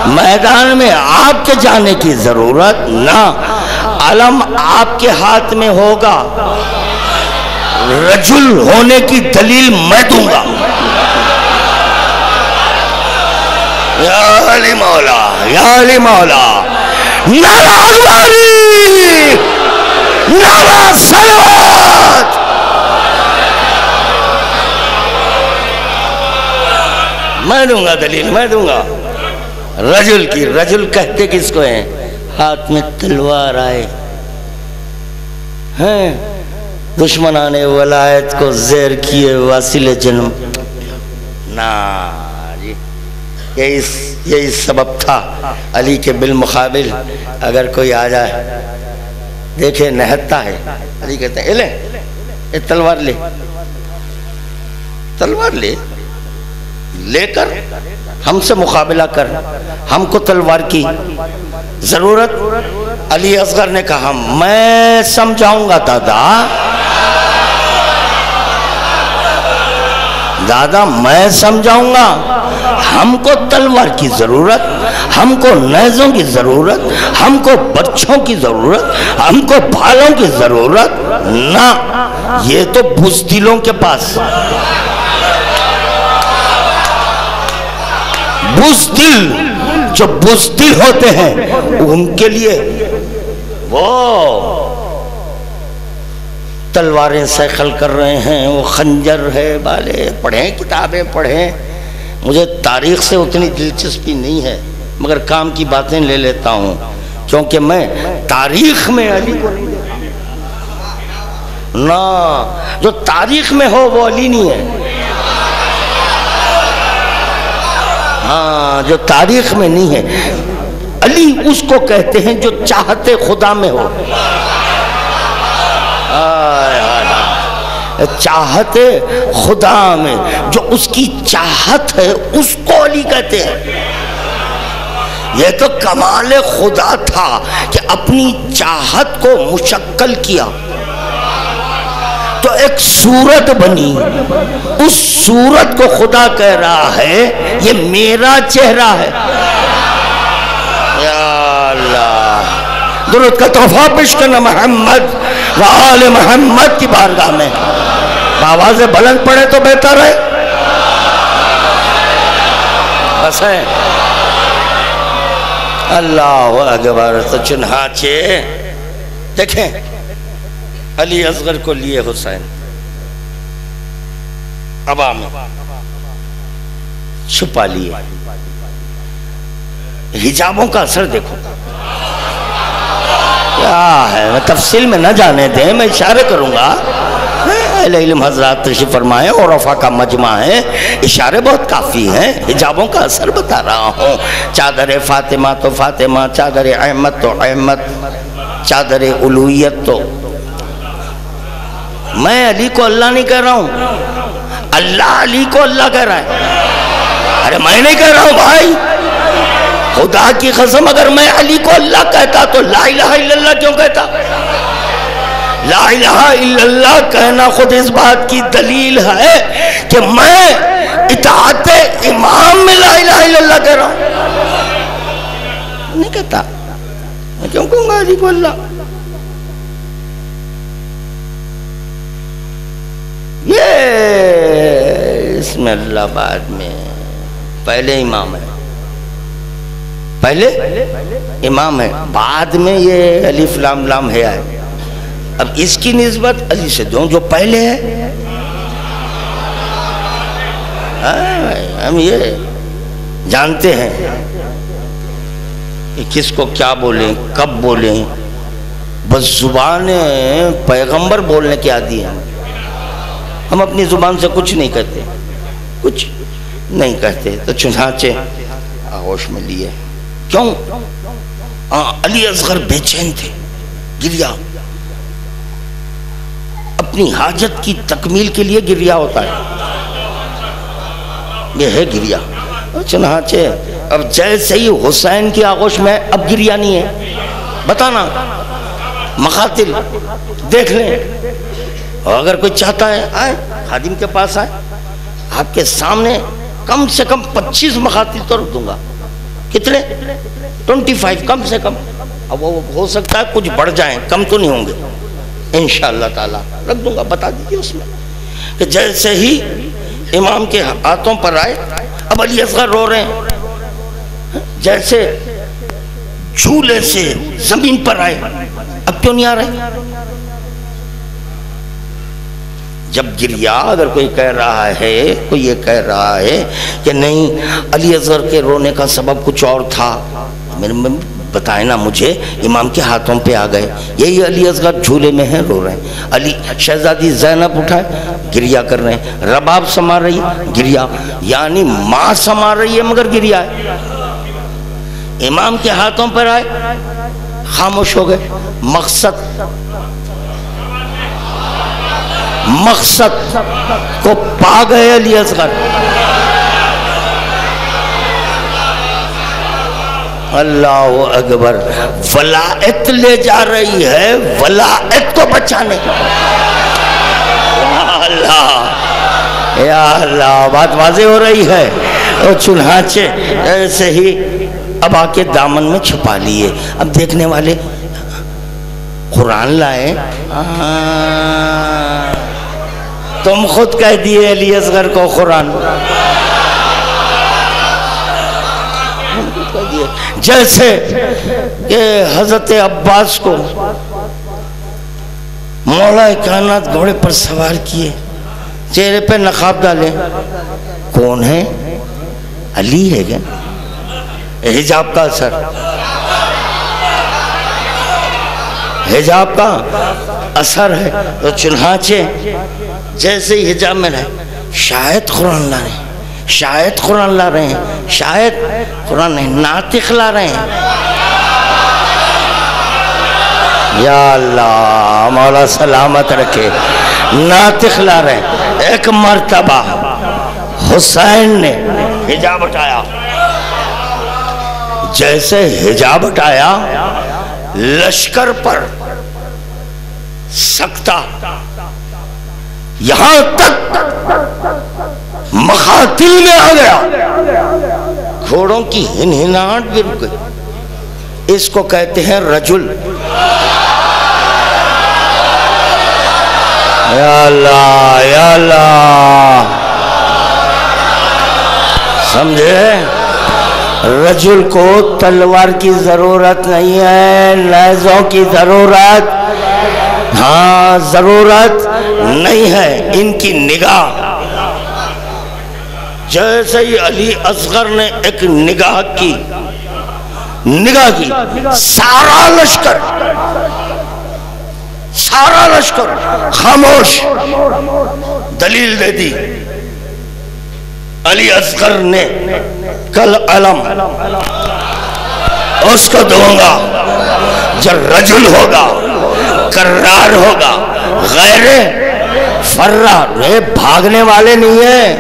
میدان میں آپ کے جانے کی ضرورت نہ. علم آپ کے ہاتھ میں ہوگا، رجل ہونے کی دلیل میں دوں گا. یا علی مولا، یا علی مولا. نعرہ اکبری، نعرہ صلوات. میں دوں گا دلیل، میں دوں گا. رجل کی. رجل کہتے کس کو ہیں؟ ہاتھ میں تلوار آئے ہیں، دشمنان ولایت کو زیر کیے واصل جنم. نا جی، یہی سبب تھا علی کے بالمقابل. اگر کوئی آ جائے دیکھے نہتا ہے، علی کہتے ہیں لے تلوار لے، تلوار لے کر ہم سے مقابلہ کر، ہم کو تلوار کی ضرورت. علی اصغر نے کہا میں سمجھاؤں گا دادا میں سمجھاؤں گا. ہم کو تلوار کی ضرورت، ہم کو نیزوں کی ضرورت، ہم کو بچوں کی ضرورت، ہم کو بھالوں کی ضرورت نہ. یہ تو بزدلوں کے پاس. بزدل جو بزدل ہوتے ہیں ان کے لیے وہ تلواریں سیخل کر رہے ہیں، وہ خنجر ہے بالے. پڑھیں کتابیں پڑھیں. مجھے تاریخ سے اتنی دلچسپی نہیں ہے مگر کام کی باتیں لے لیتا ہوں، کیونکہ میں تاریخ میں علی کو نہیں دیکھتا. نہ جو تاریخ میں ہو وہ علی نہیں ہے. ہاں جو تاریخ میں نہیں ہے. علی اس کو کہتے ہیں جو چاہتے خدا میں ہو. چاہتے خدا میں، جو اس کی چاہت ہے اس کو علی کہتے ہیں. یہ تو کمال خدا تھا کہ اپنی چاہت کو مشکل کیا تو ایک صورت بنی. اس صورت کو خدا کہہ رہا ہے یہ میرا چہرہ ہے. یا اللہ، درود کا تحفہ پیش کرنا محمد و آل محمد کی بارگاہ میں. آواز بلند پڑے تو بہتر ہے. بس ہے. اللہ اکبر. تو چنانچہ دیکھیں علی اصغر کو لیے حسین. ابا میں چھپا لیے. حجابوں کا اثر دیکھو کیا ہے. میں تفصیل میں نہ جانے دیں، میں اشارے کروں گا. اہل علم حضرات تشریف فرمائے اور عرفا کا مجمع ہے، اشارے بہت کافی ہیں. حجابوں کا اثر بتا رہا ہوں. چادر فاطمہ تو فاطمہ، چادر احمد تو احمد، چادر الوہیت تو. میں علی کو اللہ نہیں کہہ رہا ہوں، اللہ علی کو اللہ کہہ رہا ہے. ارے میں نہیں کہہ رہا ہوں بھائی، خدا کی قسم اگر میں علی کو اللہ کہتا تو لا الہ الا اللہ کیوں کہتا؟ لا الہ الا اللہ کہنا خود اس بات کی دلیل ہے کہ میں اطاعت امام میں لا الہ الا اللہ کہہ رہا ہوں. نہیں کہتا، میں کیوں کہوں گا علی کو اللہ؟ یہ اس میں اللہ بعد میں، پہلے امام ہے، پہلے امام ہے، بعد میں یہ الف لام لام ہے آئے. اب اس کی نسبت علی سے دوں جو پہلے ہے. ہم یہ جانتے ہیں کہ کس کو کیا بولیں، کب بولیں. بس زبان پیغمبر بولنے کے عادی ہیں. ہم اپنی زبان سے کچھ نہیں کہتے، کچھ نہیں کہتے. تو چنانچہ آغوش میں لیے. کیوں؟ علی اصغر بے چین تھے، گریا. اپنی حاجت کی تکمیل کے لیے گریا ہوتا ہے، یہ ہے گریا. چنانچہ اب جیسے ہی حسین کی آغوش میں، اب گریا نہیں ہے. بتانا مقاتل دیکھ لیں، اور اگر کوئی چاہتا ہے آئے خادم کے پاس آئے. آپ کے سامنے کم سے کم 25 مقاتل تو رکھ دوں گا. کتنے؟ 25 کم سے کم. اب وہ ہو سکتا ہے کچھ بڑھ جائیں، کم تو نہیں ہوں گے انشاءاللہ تعالیٰ. رکھ دوں گا. بتا دیجیے اس میں کہ جیسے ہی امام کے ہاتھوں پر آئے. اب علی اصغر رو رہے ہیں، جیسے جھولے سے زمین پر آئے. اب کیوں نہیں آ رہے؟ جب گریا اگر کوئی کہہ رہا ہے، کوئی یہ کہہ رہا ہے کہ نہیں علی اصغر کے رونے کا سبب کچھ اور تھا، بتائیں نا مجھے. امام کے ہاتھوں پہ آ گئے، یہی علی اصغر جھولے میں ہیں، رو رہے ہیں. علی شہزادی زینب اٹھائے، گریا کر رہے ہیں. رباب سما رہی، گریا. یعنی ماں سما رہی ہے مگر گریا ہے. امام کے ہاتھوں پر آئے، خاموش ہو گئے. مقصد کو پا گئے علی اصغر. اللہ اکبر. ولایت لے جا رہی ہے، ولایت کو بچانے. یا اللہ، بات واضح ہو رہی ہے. اور چنانچہ ایسے ہی اب آ کے دامن میں چھپا لیے. اب دیکھنے والے قرآن لائے. تم خود کہہ دیے علی اصغر کو قرآن. جیسے کہ حضرت عباس کو مولا کائنات گھوڑے پر سوار کیے، چہرے پہ نقاب ڈالے. کون ہے؟ علی ہے کیا؟ حجاب کا اثر، حجاب کا اثر ہے. تو چنانچہ جیسے ہی حجاب میں رہے، شاید قرآن لا رہے ہیں، شاید قرآن لا رہے ہیں، شاید قرآن نہیں، ناطق لا رہے ہیں. یا اللہ مولا سلامت رکھے. ناطق لا رہے ہیں. ایک مرتبہ حسین نے حجاب اٹھایا. جیسے حجاب اٹھایا، لشکر پر سکتہ، یہاں تک مقاتل میں آ گیا. گھوڑوں کی ہنہناہٹ بھی رک گئی. اس کو کہتے ہیں رجل. یا اللہ یا اللہ، سمجھے؟ رجل کو تلوار کی ضرورت نہیں ہے، نیزوں کی ضرورت، ہاں ضرورت نہیں ہے. ان کی نگاہ جیسے ہی علی اصغر نے ایک نگاہ کی سارا لشکر خاموش، دلیل دے دی علی اصغر نے کل علم اس کو دوں گا جو رجل ہوگا، کرار ہوگا، غیر فرار، بھاگنے والے نہیں ہیں،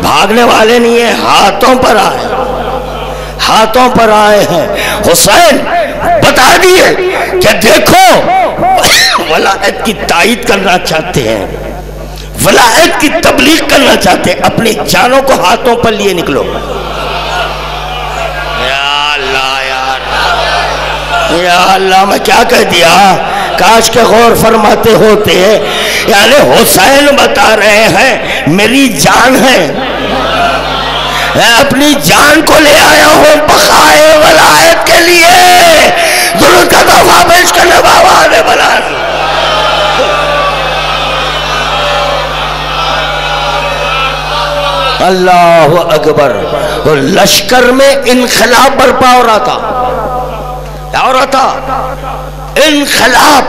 بھاگنے والے نہیں ہیں، ہاتھوں پر آئے ہیں۔ حسین بتا دیے کہ دیکھو ولایت کی تائید کرنا چاہتے ہیں، ولایت کی تبلیغ کرنا چاہتے ہیں، اپنی جانوں کو ہاتھوں پر لیے نکلو۔ یا اللہ میں کیا کہہ دیا، کاش کے غور فرماتے ہوتے، یعنی حسین بتا رہے ہیں میری جان ہے، میں اپنی جان کو لے آیا ہوں بقائے ولایت کے لیے، درود کا تحفہ پیش کرنے بابا نے بلا۔ اللہ اکبر۔ لشکر میں انقلاب برپا ہو رہا تھا، کیا ہو رہا تھا؟ انقلاب۔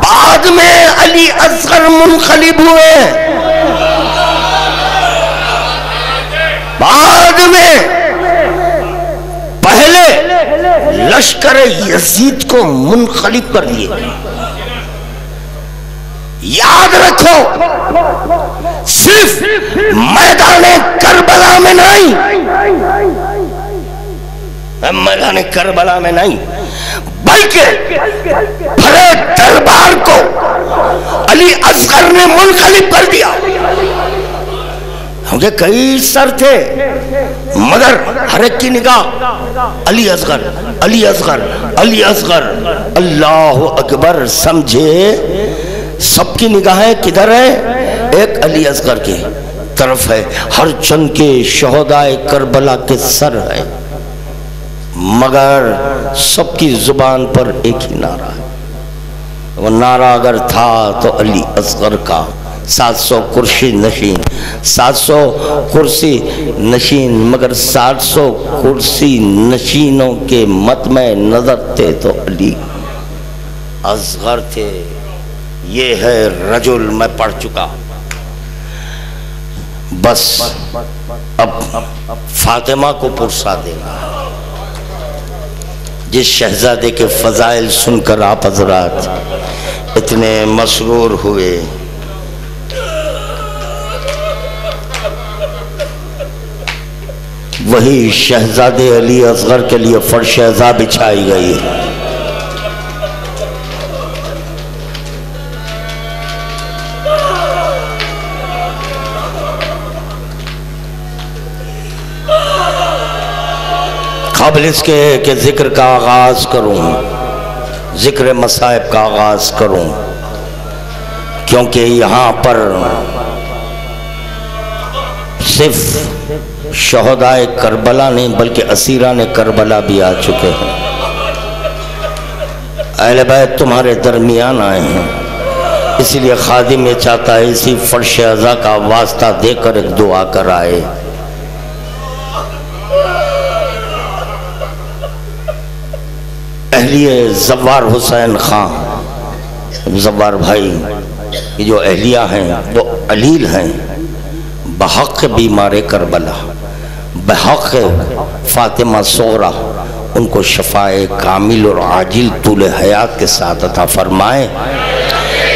بعد میں علی اصغر منقلب ہوئے، بعد میں پہلے لشکر یزید کو منقلب کر دیے۔ یاد رکھو صرف میدان کربلا میں نہیں، میدان کربلا میں نہیں بلکہ بھرے دربار کو علی اصغر نے منقلب کر دیا۔ کیونکہ کئی سر تھے مگر ہر ایک کی نگاہ علی اصغر، علی اصغر، علی اصغر۔ اللہ اکبر۔ سمجھے سب کی نگاہیں کدھر ہیں؟ ایک علی اصغر کی طرف ہے، ہر چند کے شہدائے کربلا کے سر ہے، مگر سب کی زبان پر ایک ہی نعرہ ہے۔ وہ نعرہ اگر تھا تو علی اصغر کا، 700 کرسی نشین، 700 کرسی نشین، مگر 700 کرسی نشینوں کے مطمع نظر تھے تو علی اصغر تھے۔ یہ ہے رجل، میں پڑھ چکا۔ بس اب فاطمہ کو پرسا دینا۔ جس شہزادے کے فضائل سن کر آپ حضرات اتنے مسرور ہوئے، وہی شہزادے علی اصغر کے لیے فرش عزا بچھائی گئی۔ قبل اس کے کہ ذکر کا آغاز کروں، ذکر مصائب کا آغاز کروں، کیونکہ یہاں پر صرف شہدائے کربلا نہیں بلکہ اسیران کربلا بھی آ چکے ہیں۔ اہل بیت تمہارے درمیان آئے ہیں، اسی لیے خادم یہ چاہتا ہے اسی فرش عزا کا واسطہ دے کر ایک دعا کر آئے۔ اہلیہ زوار حسین خان، زوار بھائی، یہ جو اہلیہ ہیں وہ علیل ہیں، بحق بیمار کربلا، بحق فاطمہ صغرا، ان کو شفائے کامل اور عاجل طول حیات کے ساتھ عطا فرمائے۔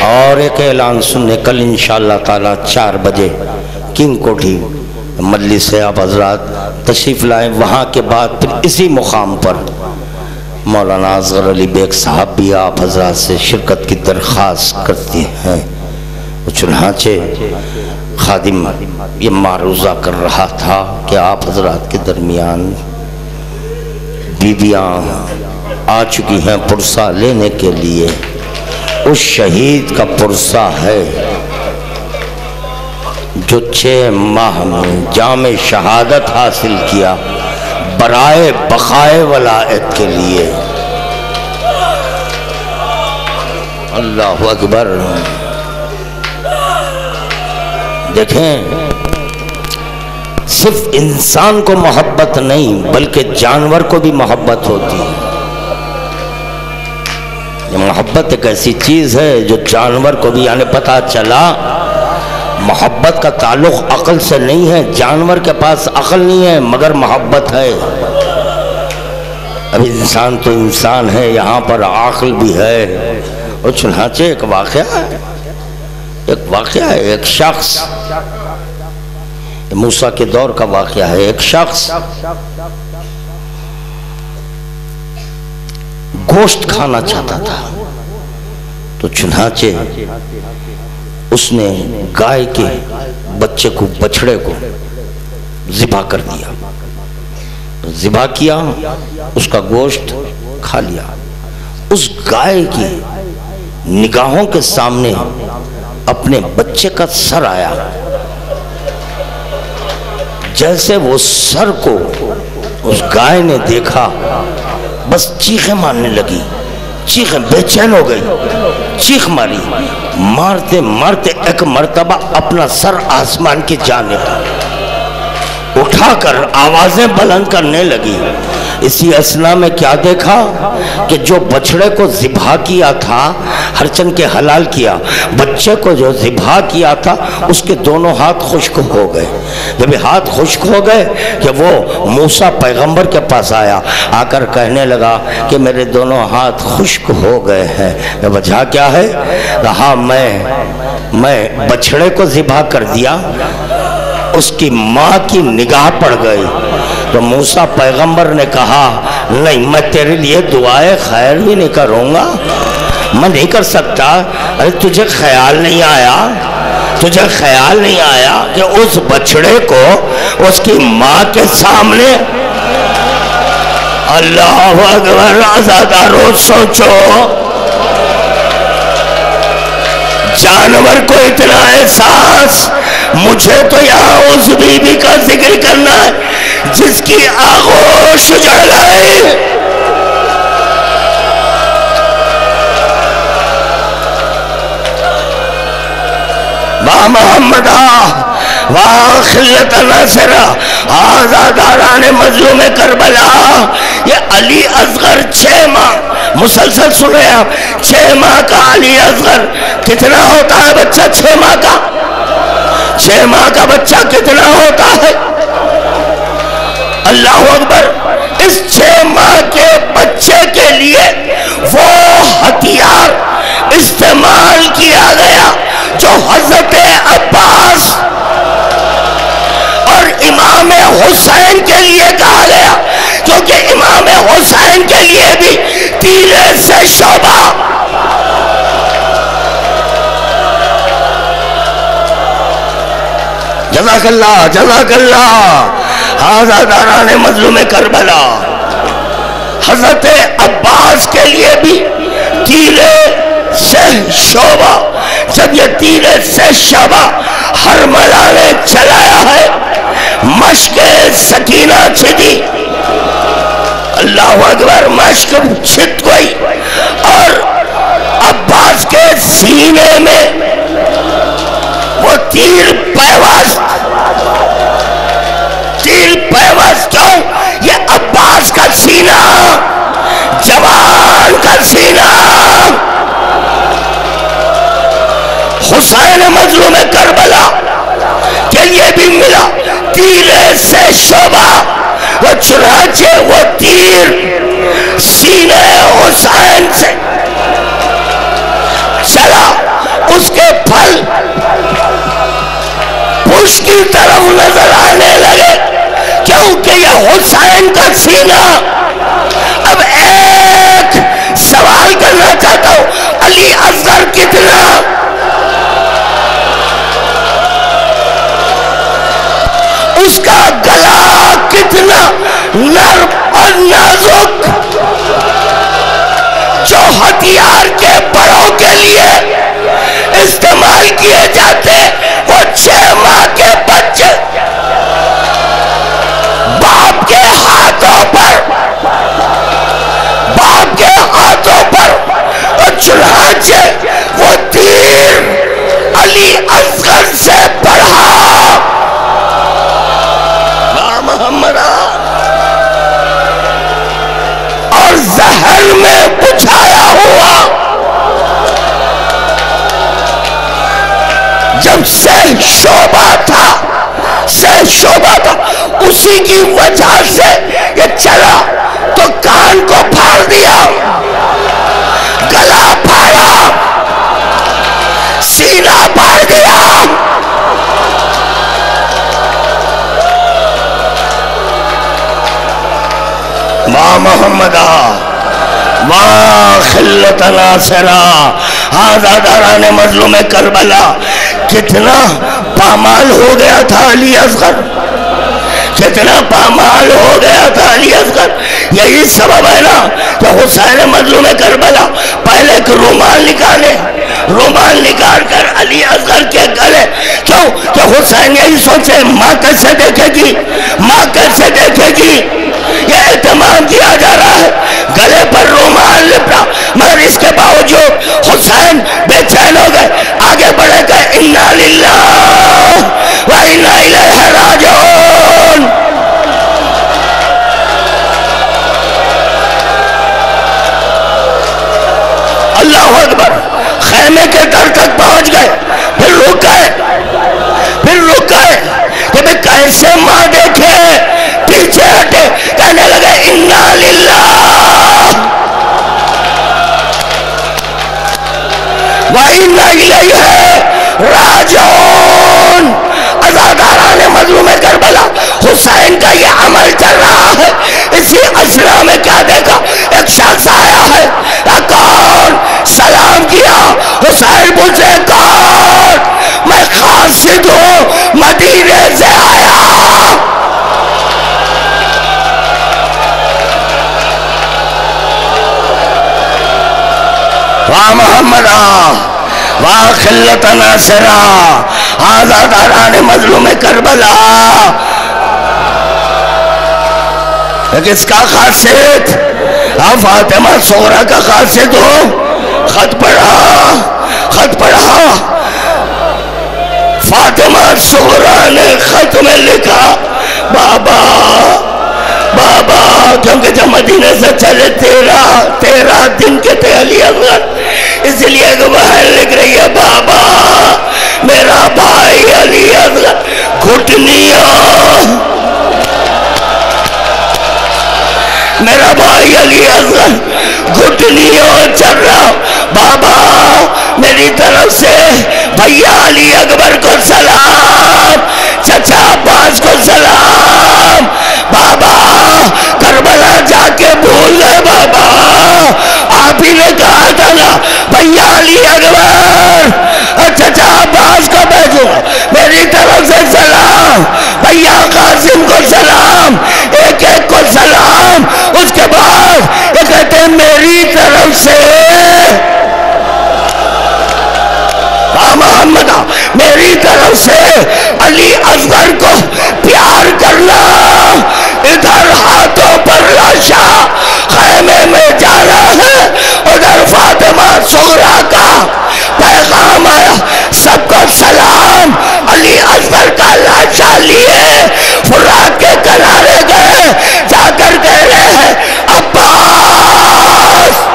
اور ایک اعلان سننے، کل انشاءاللہ تعالی 4 بجے کنگ کوٹھی مجلس سے آپ حضرات تشریف لائیں، وہاں کے بعد پھر اسی مقام پر مولانا اصغر علی بیگ صاحب بھی آپ حضرات سے شرکت کی درخواست کرتے ہیں۔ چنانچہ خادم یہ معروضہ کر رہا تھا کہ آپ حضرات کے درمیان بیویاں آ چکی ہیں پرسہ لینے کے لیے۔ اس شہید کا پرسہ ہے جو 6 ماہ میں جام شہادت حاصل کیا برائے بقائے ولایت کے لیے۔ اللہ اکبر۔ دیکھیں صرف انسان کو محبت نہیں بلکہ جانور کو بھی محبت ہوتی ہے۔ یہ محبت ایک ایسی چیز ہے جو جانور کو بھی، یعنی پتہ چلا محبت کا تعلق عقل سے نہیں ہے، جانور کے پاس عقل نہیں ہے مگر محبت ہے۔ اب انسان تو انسان ہے، یہاں پر عقل بھی ہے۔ اور چنانچہ ایک واقعہ ہے، ایک شخص، موسیٰ کے دور کا واقعہ ہے، ایک شخص گوشت کھانا چاہتا تھا، تو چنانچہ اس نے گائے کے بچے کو، بچڑے کو ذبح کر دیا، ذبح کیا، اس کا گوشت کھا لیا۔ اس گائے کی نگاہوں کے سامنے اپنے بچے کا سر آیا، جیسے وہ سر کو اس گائے نے دیکھا بس چیخیں مارنے لگی، چیخیں، بے چین ہو گئی، چیخ ماری، مارتے مارتے ایک مرتبہ اپنا سر آسمان کی جانب اٹھا کر آوازیں بلند کرنے لگی۔ اسی اثنا میں کیا دیکھا کہ جو بچڑے کو ذبح کیا تھا، ہرچند کے حلال کیا، بچے کو جو ذبح کیا تھا اس کے دونوں ہاتھ خشک ہو گئے۔ جب ہاتھ خشک ہو گئے کہ وہ موسیٰ پیغمبر کے پاس آیا، آ کر کہنے لگا کہ میرے دونوں ہاتھ خشک ہو گئے ہیں، وجہ کیا ہے؟ کہا میں بچڑے کو ذبح کر دیا، اس کی ماں کی نگاہ پڑ گئی۔ تو موسیٰ پیغمبر نے کہا نہیں، میں تیرے لیے دعائے خیر بھی نہیں کروں گا، میں نہیں کر سکتا۔ ارے تجھے خیال نہیں آیا کہ اس بچڑے کو اس کی ماں کے سامنے، اللہ اکبر، آزادارو سوچو، جانور کو اتنا احساس، مجھے تو یہاں اس بی بی کا ذکر کرنا ہے جس کی آغوش اجڑ گئی۔ واہ محمدہ، واہ خلت ناصرہ، آزاداران مظلوم کربلا۔ یہ علی اصغر 6 ماہ مسلسل سن رہے ہیں آپ، 6 ماہ کا علی اصغر کتنا ہوتا ہے بچہ؟ 6 ماہ کا، 6 ماہ کا بچہ کتنا ہوتا ہے؟ اللہ اکبر۔ اس 6 ماہ کے بچے کے لیے وہ ہتھیار استعمال کیا گیا جو حضرت عباس اور امام حسین کے لیے کہا گیا، کیونکہ امام حسین کے لیے بھی تیرے سے شعبہ۔ جزاک اللہ، جزاک اللہ، آزاداران مظلوم کربلا۔ حضرت عباس کے لیے بھی تیرے سے شعبہ، جب یہ تیرے سے شعبہ حرملہ نے چلایا ہے، مشک سکینہ چھدی، اللہ اکبر، مشک چھت گئی اور عباس کے سینے میں وہ تیر پیوست کیوں؟ یہ عباس کا سینہ، جوان کا سینہ، حسین مظلوم کربلا کے لیے بھی ملا تیرے سے شعبہ۔ وہ چنانچہ وہ تیر سینے حسین سے چلا، اس کے پھل پشت کی طرف نظر آنے لگے، کیونکہ یہ حسین کا سینہ۔ اب ایک سوال کرنا چاہتا ہوں، علی اصغر کتنا؟ اس کا گلا کتنا نرم اور نازک، جو ہتھیار کے بڑوں کے لیے استعمال کیے جاتے، وہ 6 ماہ کے بچے باپ کے ہاتھوں پر، اور چنانچہ وہ تیر علی اصغر سے بڑھا۔ جب سہ شعبہ تھا اسی کی وجہ سے یہ چلا تو کان کو پھاڑ دیا، گلا پھاڑا، سینہ پھاڑ دیا۔ ماں محمدہ ماں خلت ناصرہ ہذا داران مظلوم کربلا۔ کتنا پامال ہو گیا تھا علی اصغر، کتنا پامال ہو گیا تھا علی اصغر۔ یہی سبب ہے نا کہ حسین مظلوم کربلا پہلے ایک رومال نکال کر علی اصغر کے گلے، کیوں کہ حسین یہی سوچے ماں کیسے دیکھے گی، ماں کیسے دیکھے گی، یہ اہتمام کیا جا رہا ہے، گلے پر رومال لپٹا، مگر اس کے باوجود حسین بے چین ہو گئے، آگے بڑھے گئے، انا للہ و انا الیہ راجعون۔ اللہ اکبر، خیمے کے در تک پہنچ گئے، پھر رک گئے کہ میں کیسے ماں دیکھے، پیچھے ہٹے، کہنے لگے انا للہ و انا الیہ راجعون۔ عزاداران مظلوم کربلا، حسین کا یہ عمل چل رہا ہے، اسی اسرا میں کیا دیکھا، ایک شخص آیا ہے، کون؟ سلام کیا، حسین پوچھے کون؟ میں قاصد ہوں، مدینے سے آیا۔ واہ محمدہ واہ خلت ناصرہ آزاداران مظلوم کربلا۔ کس کا قاصد؟ فاطمہ صغرا کا قاصد ہو۔ خط پڑھا فاطمہ صغرا نے خط میں لکھا، بابا کیونکہ جب مدینے سے چلے 13 دن کے تھے علی اصغر، اس لیے ایک بہن لکھ رہی ہے، بابا میرا بھائی علی اصغر میرا بھائی علی اصغر گھٹنیوں چل رہا، بابا میری طرف سے بھیا علی اکبر کو سلام، چچا عباس کو سلام، بابا کربلا جا کے بھول گئے، بابا آپ ہی نے کہا تھا نا بھیا علی اکبر اور چچا عباس کو بھیجو، میری طرف سے سلام، بھیا قاسم کو سلام، ایک ایک کو سلام۔ اس کے بعد یہ کہتے ہیں میری طرف سے محمد، میری طرف سے علی اصغر کو پیار کرنا، ادھر ہاتھوں پر لاشا خیمے میں جانا ہے، ادھر فاطمہ صغرا کا پیغام آیا، سب کو سلام۔ علی اصغر کا لاشا لیے فرات کے کنارے گئے، جا کر کہہ رہے ہیں عباس،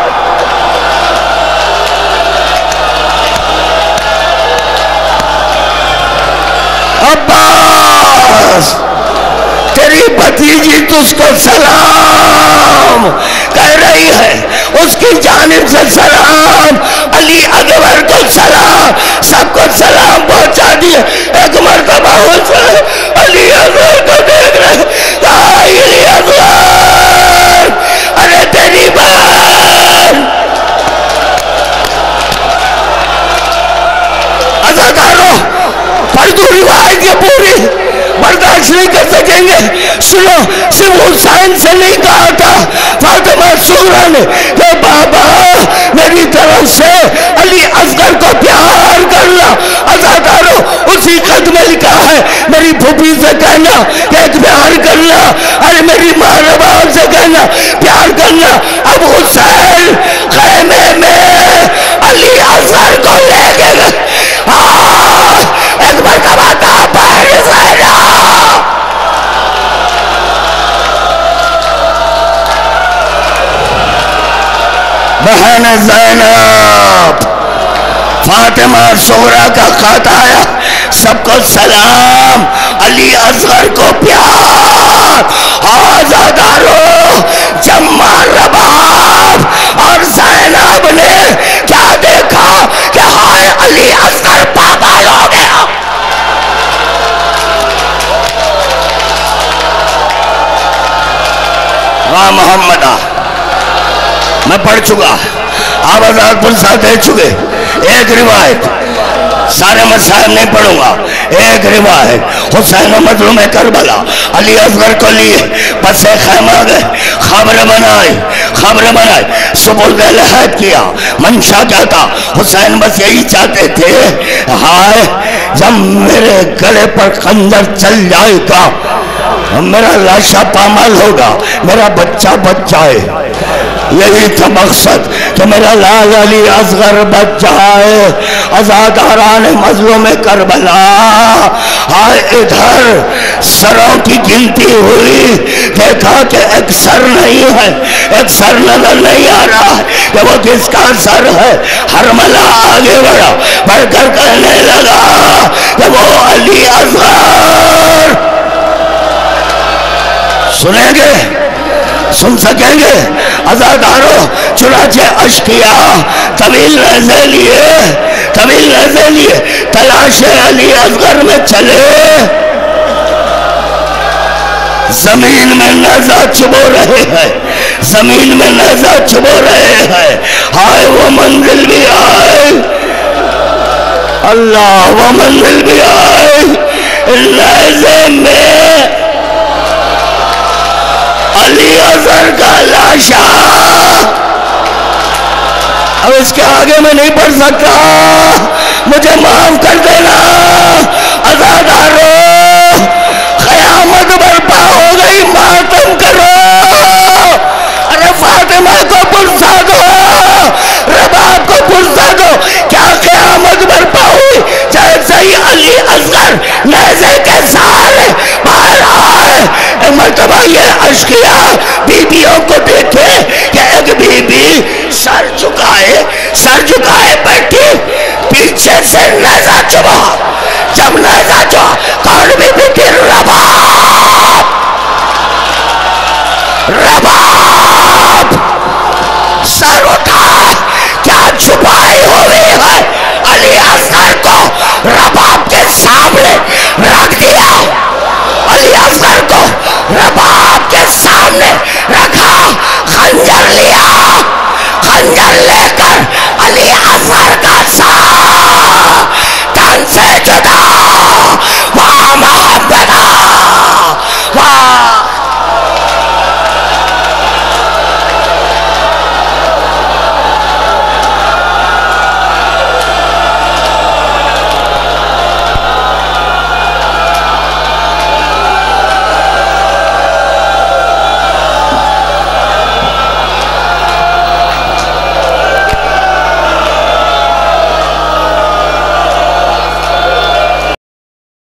عباس تیری بھتیجی تجھ کو سلام کہہ رہی ہے، اس کی جانب سے سلام، علی اکبر کو سلام، سب کو سلام پہنچا دیے۔ ایک مرتبہ حسین علی اکبر کو دیکھ رہے، کہا علی اکبر ارے تیری بہن، عزاداروں پردو روایت یہ پوری برداشت نہیں کر سکیں گے، سنو، صرف حسین سے نہیں کہا تھا، فاطمہ صغرا نے کہ بابا میری طرف سے علی اصغر کو پیار کرنا۔ عزاداروں اسی خط میں لکھا ہے، میری پھوپھی سے کہنا کہ ایک پیار کرنا، ارے میری ماں رباب سے کہنا پیار کرنا۔ اب حسین خیمے میں علی اصغر کو لے کے ایک مرتبہ تھا بہن زینب، بہن زینب، فاطمہ صغرا کا خط آیا، سب کو سلام، علی اصغر کو پیار، آزادارو جمع رباب، اور زینب نے کیا دیکھا کہ ہائے علی اصغر پاگل ہو گیا۔ واہ محمد، میں پڑھ چکا، آپ آزاد پرسا دے چکے۔ ایک روایت، سارے مسائل نہیں پڑھوں گا، ایک روایت، حسین مظلوم کربلا علی اصغر کو لیے پس خیمہ گئے، خبر بنائی، سبرد لحد کیا۔ منشا کیا تھا؟ حسین بس یہی چاہتے تھے، ہائے جب میرے گلے پر خنجر چل جائے گا، میرا لاشا پامال ہوگا، میرا بچہ بچ جائے۔ یہی تھا مقصد کہ میرا لال علی اصغر بچ جائے۔ عزاداران مظلوم کربلا، آئے ادھر سروں کی گنتی ہوئی، دیکھا کہ ایک سر نہیں ہے، ایک سر نظر نہیں آ رہا ہے کہ وہ کس کا سر ہے۔ حرملہ آگے بڑھ کر کہنے لگا کہ وہ علی اصغر۔ سنیں گے؟ سن سکیں گے؟ عزادارو چنانچہ اشقیاء طویل نیزے لیے تلاش علی اصغر میں چلے، زمین میں نیزہ چبو رہے ہیں، ہائے وہ منزل بھی آئے، اللہ وہ منزل بھی آئے، نیزے میں علی اصغر کا لاشا۔ اب اس کے آگے میں نہیں پڑھ سکتا، مجھے معاف کر دینا۔ عزادارو قیامت برپا ہو گئی، ماتم کرو، ارے فاطمہ کو پرسا دو، رباب کو پرسا دو۔ کیا قیامت برپا ہوئی؟ جیسے ہی علی اصغر نیزے کے سہارے باہر آئے، ایک مرتبہ یہ اشقیاء بیویوں کو دیکھے کہ ایک بی بی سر جھکائے بیٹھی، پیچھے سے نیزہ چبا، جب